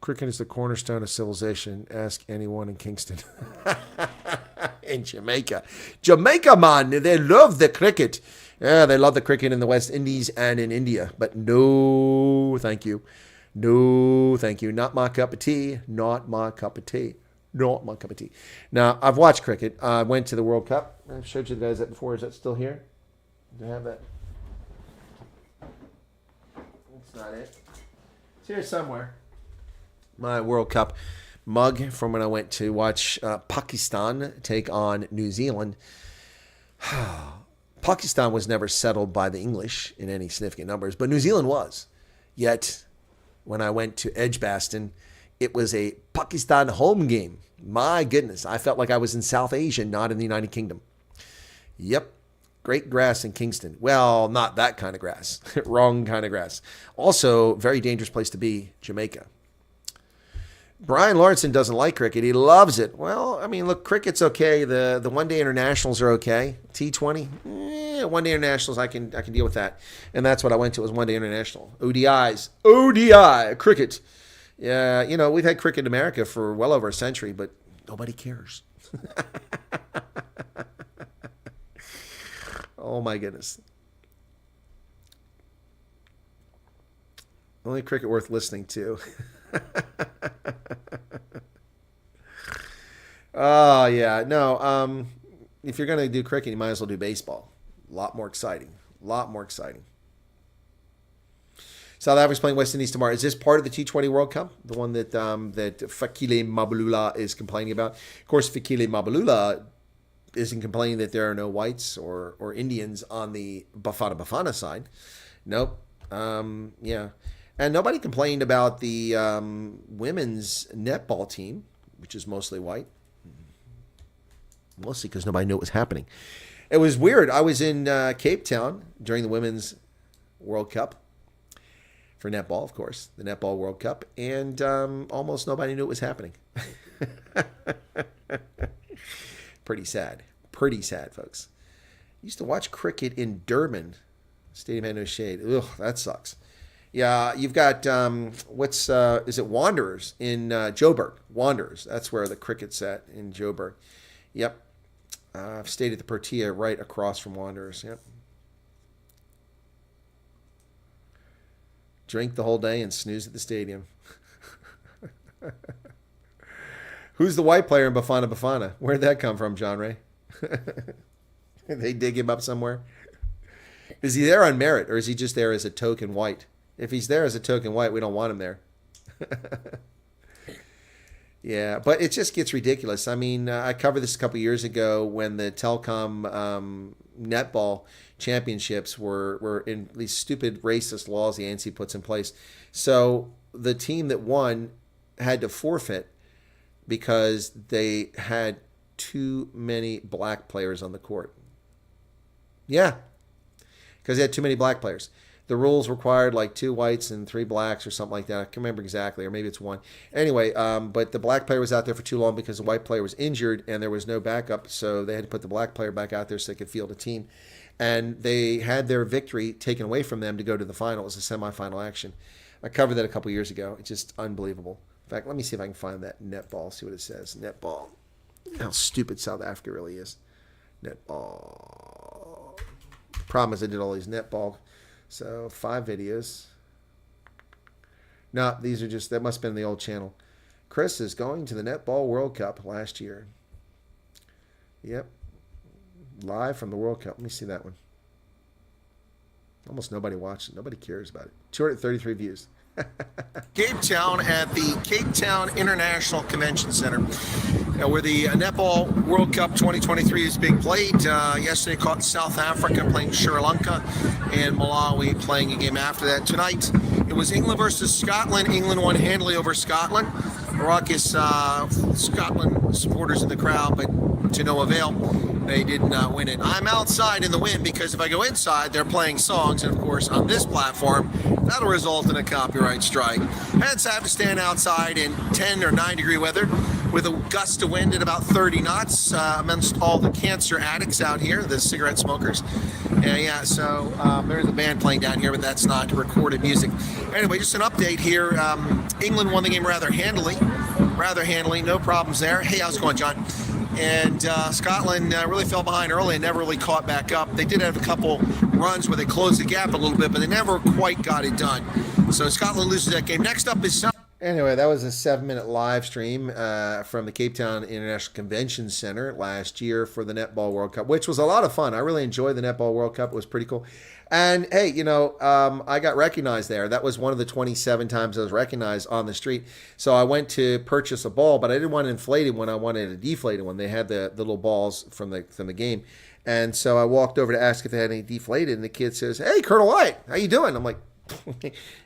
Speaker 3: Cricket is the cornerstone of civilization. Ask anyone in Kingston. In Jamaica. Jamaica, man, they love the cricket. Yeah, they love the cricket in the West Indies and in India. But no, thank you. No, thank you. Not my cup of tea. Not my cup of tea. Not my cup of tea. Now, I've watched cricket. I went to the World Cup. I've showed you guys that before. Is that still here? Do I have that? That's not it. It's here somewhere. My World Cup mug from when I went to watch Pakistan take on New Zealand. Pakistan was never settled by the English in any significant numbers, but New Zealand was. Yet, when I went to Edgbaston, it was a Pakistan home game. My goodness, I felt like I was in South Asia, not in the United Kingdom. Yep, great grass in Kingston. Well, not that kind of grass. Wrong kind of grass. Also, very dangerous place to be, Jamaica. Brian Lawrenson doesn't like cricket. He loves it. Well, I mean, look, cricket's okay. The one-day internationals are okay. T20, one-day internationals, I can deal with that. And that's what I went to, was one-day international. ODIs. ODI, cricket. Yeah, you know, we've had cricket in America for well over a century, but nobody cares. Oh, my goodness. Only cricket worth listening to. Oh, yeah. No, if you're going to do cricket, you might as well do baseball. A lot more exciting. A lot more exciting. South Africa's playing West Indies tomorrow. Is this part of the T20 World Cup? The one that that Fikile Mbalula is complaining about? Of course, Fikile Mbalula isn't complaining that there are no whites or Indians on the Bafana Bafana side. Nope. Yeah. And nobody complained about the women's netball team, which is mostly white. Mostly because nobody knew what was happening. It was weird. I was in Cape Town during the Women's World Cup. For netball, of course. The Netball World Cup. And almost nobody knew what was happening. Pretty sad. Pretty sad, folks. Used to watch cricket in Durban. Stadium had no shade. Ugh, that sucks. Yeah, you've got, is it Wanderers in Joburg? Wanderers. That's where the cricket's at, in Joburg. Yep. I've stayed at the Protea right across from Wanderers. Yep. Drink the whole day and snooze at the stadium. Who's the white player in Bafana Bafana? Where'd that come from, John Ray? They dig him up somewhere? Is he there on merit, or is he just there as a token white? If he's there as a token white, we don't want him there. Yeah, but it just gets ridiculous. I mean, I covered this a couple years ago when the Telcom netball championships were in these stupid racist laws the ANC puts in place. So the team that won had to forfeit because they had too many black players on the court. Yeah, because they had too many black players. The rules required like 2 whites and 3 blacks or something like that. I can't remember exactly, or maybe it's 1. Anyway, but the black player was out there for too long because the white player was injured and there was no backup. So they had to put the black player back out there so they could field a team. And they had their victory taken away from them to go to the final. It was a semifinal action. I covered that a couple years ago. It's just unbelievable. In fact, let me see if I can find that netball, see what it says. Netball. How stupid South Africa really is. Netball. Problem is I did all these netball. So 5 videos. No, these are just, that must have been the old channel. Chris is going to the Netball World Cup last year. Yep. Live from the World Cup. Let me see that one. Almost nobody watched it. Nobody cares about it. 233 views. Cape Town at the Cape Town International Convention Center, where the Netball World Cup 2023 is being played. Yesterday caught South Africa playing Sri Lanka and Malawi playing a game after that. Tonight it was England versus Scotland. England won handily over Scotland. Raucous Scotland supporters in the crowd, but to no avail. They did not win it. I'm outside in the wind because if I go inside, they're playing songs. And of course, on this platform, that'll result in a copyright strike. Hence, I have to stand outside in 10 or 9 degree weather with a gust of wind at about 30 knots amongst all the cancer addicts out here, the cigarette smokers. Yeah, so there's a band playing down here, but that's not recorded music. Anyway, just an update here. England won the game rather handily. No problems there. Hey, how's it going, John? And Scotland really fell behind early and never really caught back up. They did have a couple runs where they closed the gap a little bit, but they never quite got it done. So Scotland loses that game. Next up is Anyway, that was a 7-minute live stream from the Cape Town International Convention Center last year for the Netball World Cup, which was a lot of fun. I really enjoyed the Netball World Cup. It was pretty cool. And hey, I got recognized there. That was one of the 27 times I was recognized on the street. So I went to purchase a ball, but I didn't want an inflated one. I wanted a deflated one. They had the little balls from the game. And so I walked over to ask if they had any deflated, and the kid says, "Hey, Colonel Wyatt, how you doing?" I'm like,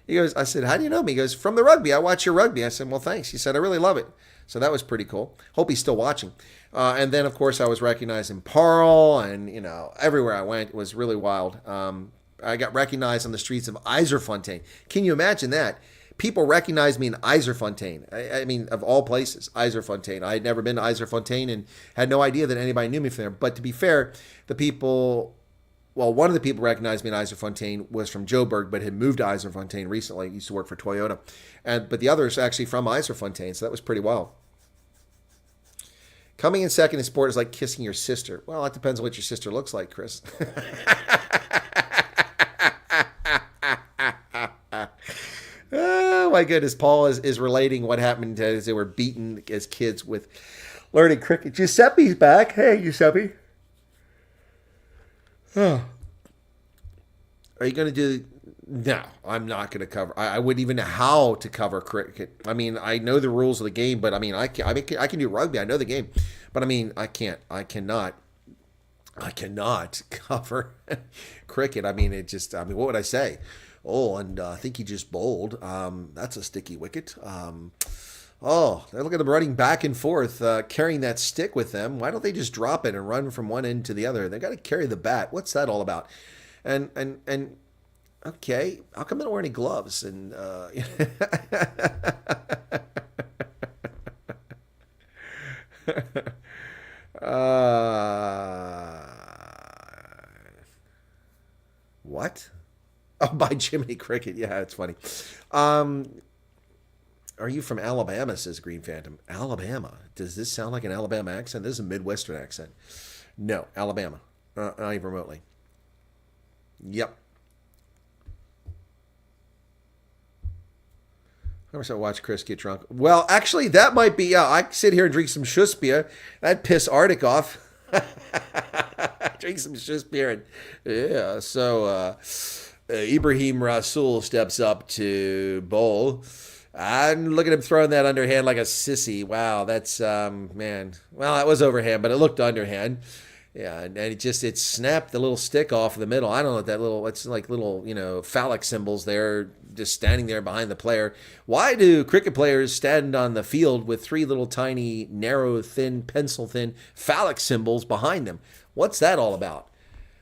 Speaker 3: he goes, I said, "How do you know me?" He goes, "From the rugby. I watch your rugby." I said, "Well, thanks." He said, "I really love it." So that was pretty cool. Hope he's still watching. And then, of course, I was recognized in Pearl and, everywhere I went. It was really wild. I got recognized on the streets of Eiserfontein. Can you imagine that? People recognized me in Eiserfontein. I mean, of all places, Eiserfontein. I had never been to Eiserfontein and had no idea that anybody knew me from there. But to be fair, one of the people recognized me in Eiserfontein was from Joburg, but had moved to Eiserfontein recently. He used to work for Toyota. But the others actually from Eiserfontein, so that was pretty wild. Coming in second in sport is like kissing your sister. Well, it depends on what your sister looks like, Chris. Oh, my goodness. Paul is relating what happened as they were beaten as kids with learning cricket. Giuseppe's back. Hey, Giuseppe. Oh. Are you going to do... No, I'm not going to cover... I wouldn't even know how to cover cricket. I mean, I know the rules of the game, but I mean, I can do rugby. I know the game. But I mean, I cannot cover cricket. I mean, what would I say? Oh, and I think he just bowled. That's a sticky wicket. Oh, look at them running back and forth, carrying that stick with them. Why don't they just drop it and run from one end to the other? They got to carry the bat. What's that all about? And okay, how come they don't wear any gloves? And what? Oh, by Jiminy Cricket. Yeah, it's funny. Are you from Alabama, says Green Phantom. Alabama. Does this sound like an Alabama accent? This is a Midwestern accent. No, Alabama. Not even remotely. Yep. I wish I watch Chris get drunk. Well, actually, that might be... I sit here and drink some schuss beer. That'd piss Arctic off. Drink some schuss beer. And, yeah, so... Ibrahim Rasul steps up to bowl. And look at him throwing that underhand like a sissy. Wow, that's, man. Well, that was overhand, but it looked underhand. Yeah, and it snapped the little stick off the middle. I don't know what that little, it's like little, phallic symbols there, just standing there behind the player. Why do cricket players stand on the field with three little tiny, narrow, thin, pencil-thin phallic symbols behind them? What's that all about?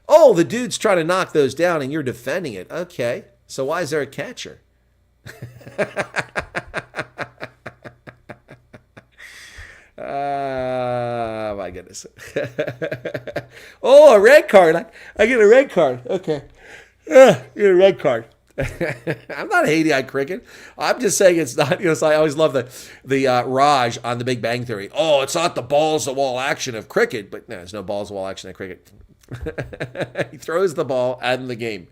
Speaker 3: Oh, the dude's trying to knock those down and you're defending it. Okay, so why is there a catcher? My goodness. Oh, a red card. I get a red card. Okay. Get a red card. I'm not hating on cricket. I'm just saying it's not, so I always love the Raj on The Big Bang Theory. Oh, it's not the balls to wall action of cricket, but no, there's no balls to wall action of cricket. He throws the ball out of the game.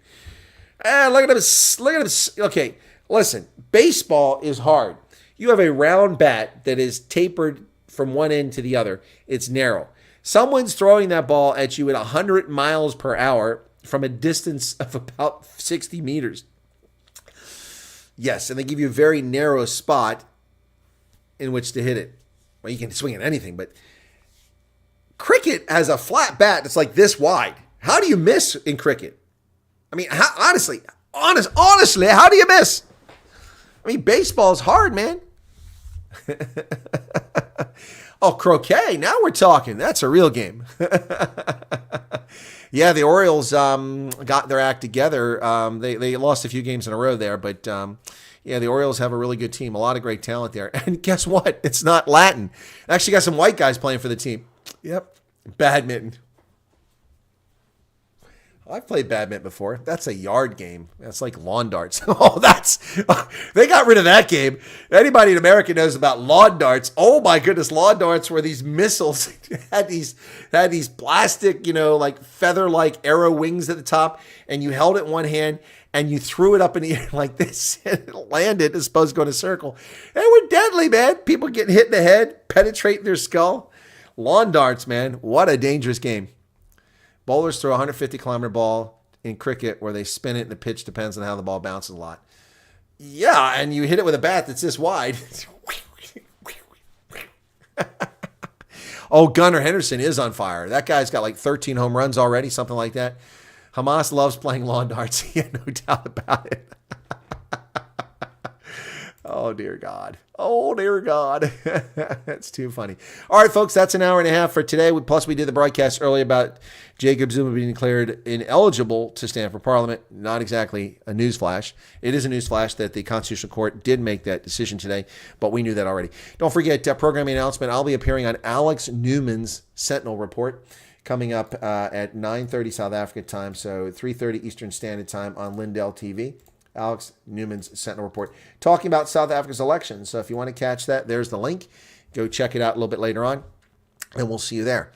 Speaker 3: Look at him. Okay, listen, baseball is hard. You have a round bat that is tapered from one end to the other. It's narrow. Someone's throwing that ball at you at 100 miles per hour from a distance of about 60 meters. Yes, and they give you a very narrow spot in which to hit it. Well, you can swing at anything, but cricket has a flat bat that's like this wide. How do you miss in cricket? I mean, honestly, how do you miss? I mean, baseball's hard, man. Oh, croquet. Now we're talking. That's a real game. Yeah, the Orioles got their act together. They lost a few games in a row there, but yeah, the Orioles have a really good team. A lot of great talent there. And guess what? It's not Latin. Actually got some white guys playing for the team. Yep. Badminton. I've played badminton before. That's a yard game. That's like lawn darts. They got rid of that game. Anybody in America knows about lawn darts. Oh my goodness, lawn darts were these missiles, had these plastic, like feather-like arrow wings at the top, and you held it in one hand, and you threw it up in the air like this, and it landed, it's supposed to go in a circle. They were deadly, man. People getting hit in the head, penetrating their skull. Lawn darts, man. What a dangerous game. Bowlers throw a 150-kilometer ball in cricket where they spin it and the pitch depends on how the ball bounces a lot. Yeah, and you hit it with a bat that's this wide. Oh, Gunnar Henderson is on fire. That guy's got like 13 home runs already, something like that. Hamas loves playing lawn darts. Yeah, no doubt about it. Oh, dear God. Oh, dear God. That's too funny. All right, folks, that's an hour and a half for today. Plus, we did the broadcast earlier about Jacob Zuma being declared ineligible to stand for Parliament. Not exactly a newsflash. It is a newsflash that the Constitutional Court did make that decision today, but we knew that already. Don't forget, programming announcement. I'll be appearing on Alex Newman's Sentinel Report coming up at 9:30 South Africa time, so 3:30 Eastern Standard Time on Lindell TV. Alex Newman's Sentinel Report, talking about South Africa's election. So if you want to catch that, there's the link. Go check it out a little bit later on, and we'll see you there.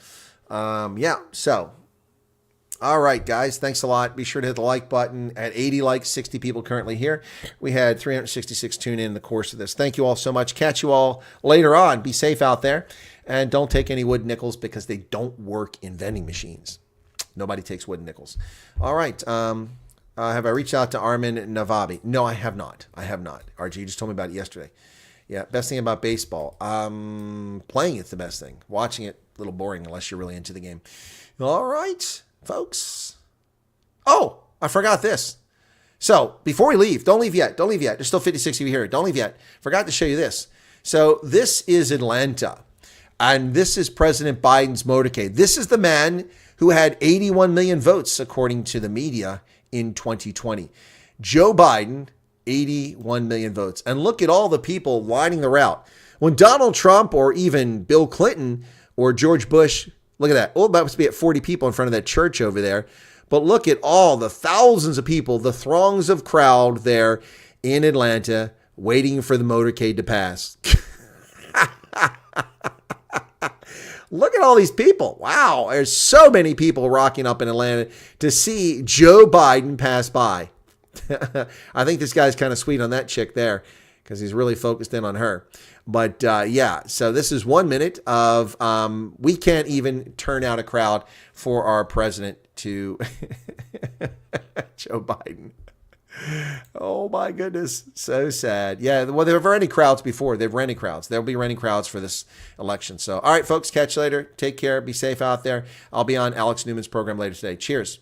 Speaker 3: So, all right, guys, thanks a lot. Be sure to hit the like button. At 80 likes, 60 people currently here. We had 366 tune in the course of this. Thank you all so much. Catch you all later on. Be safe out there, and don't take any wood nickels because they don't work in vending machines. Nobody takes wood nickels. All right. Have I reached out to Armin Navabi? No, I have not. RG just told me about it yesterday. Yeah, best thing about baseball. Playing it's the best thing. Watching it, a little boring unless you're really into the game. All right, folks. Oh, I forgot this. So before we leave, don't leave yet. There's still 56 of you here. Don't leave yet. Forgot to show you this. So this is Atlanta, and this is President Biden's motorcade. This is the man who had 81 million votes, according to the media, in 2020. Joe Biden, 81 million votes. And look at all the people lining the route. When Donald Trump or even Bill Clinton or George Bush, look at that. Oh, that must be at 40 people in front of that church over there. But look at all the thousands of people, the throngs of crowd there in Atlanta waiting for the motorcade to pass. Look at all these people. Wow, there's so many people rocking up in Atlanta to see Joe Biden pass by. I think this guy's kind of sweet on that chick there because he's really focused in on her. But yeah, so this is 1 minute of we can't even turn out a crowd for our president to Joe Biden. Oh my goodness, so sad. Yeah, well, there were renting crowds before. They've rented crowds. There'll be renting crowds for this election. So, all right, folks, catch you later. Take care. Be safe out there. I'll be on Alex Newman's program later today. Cheers.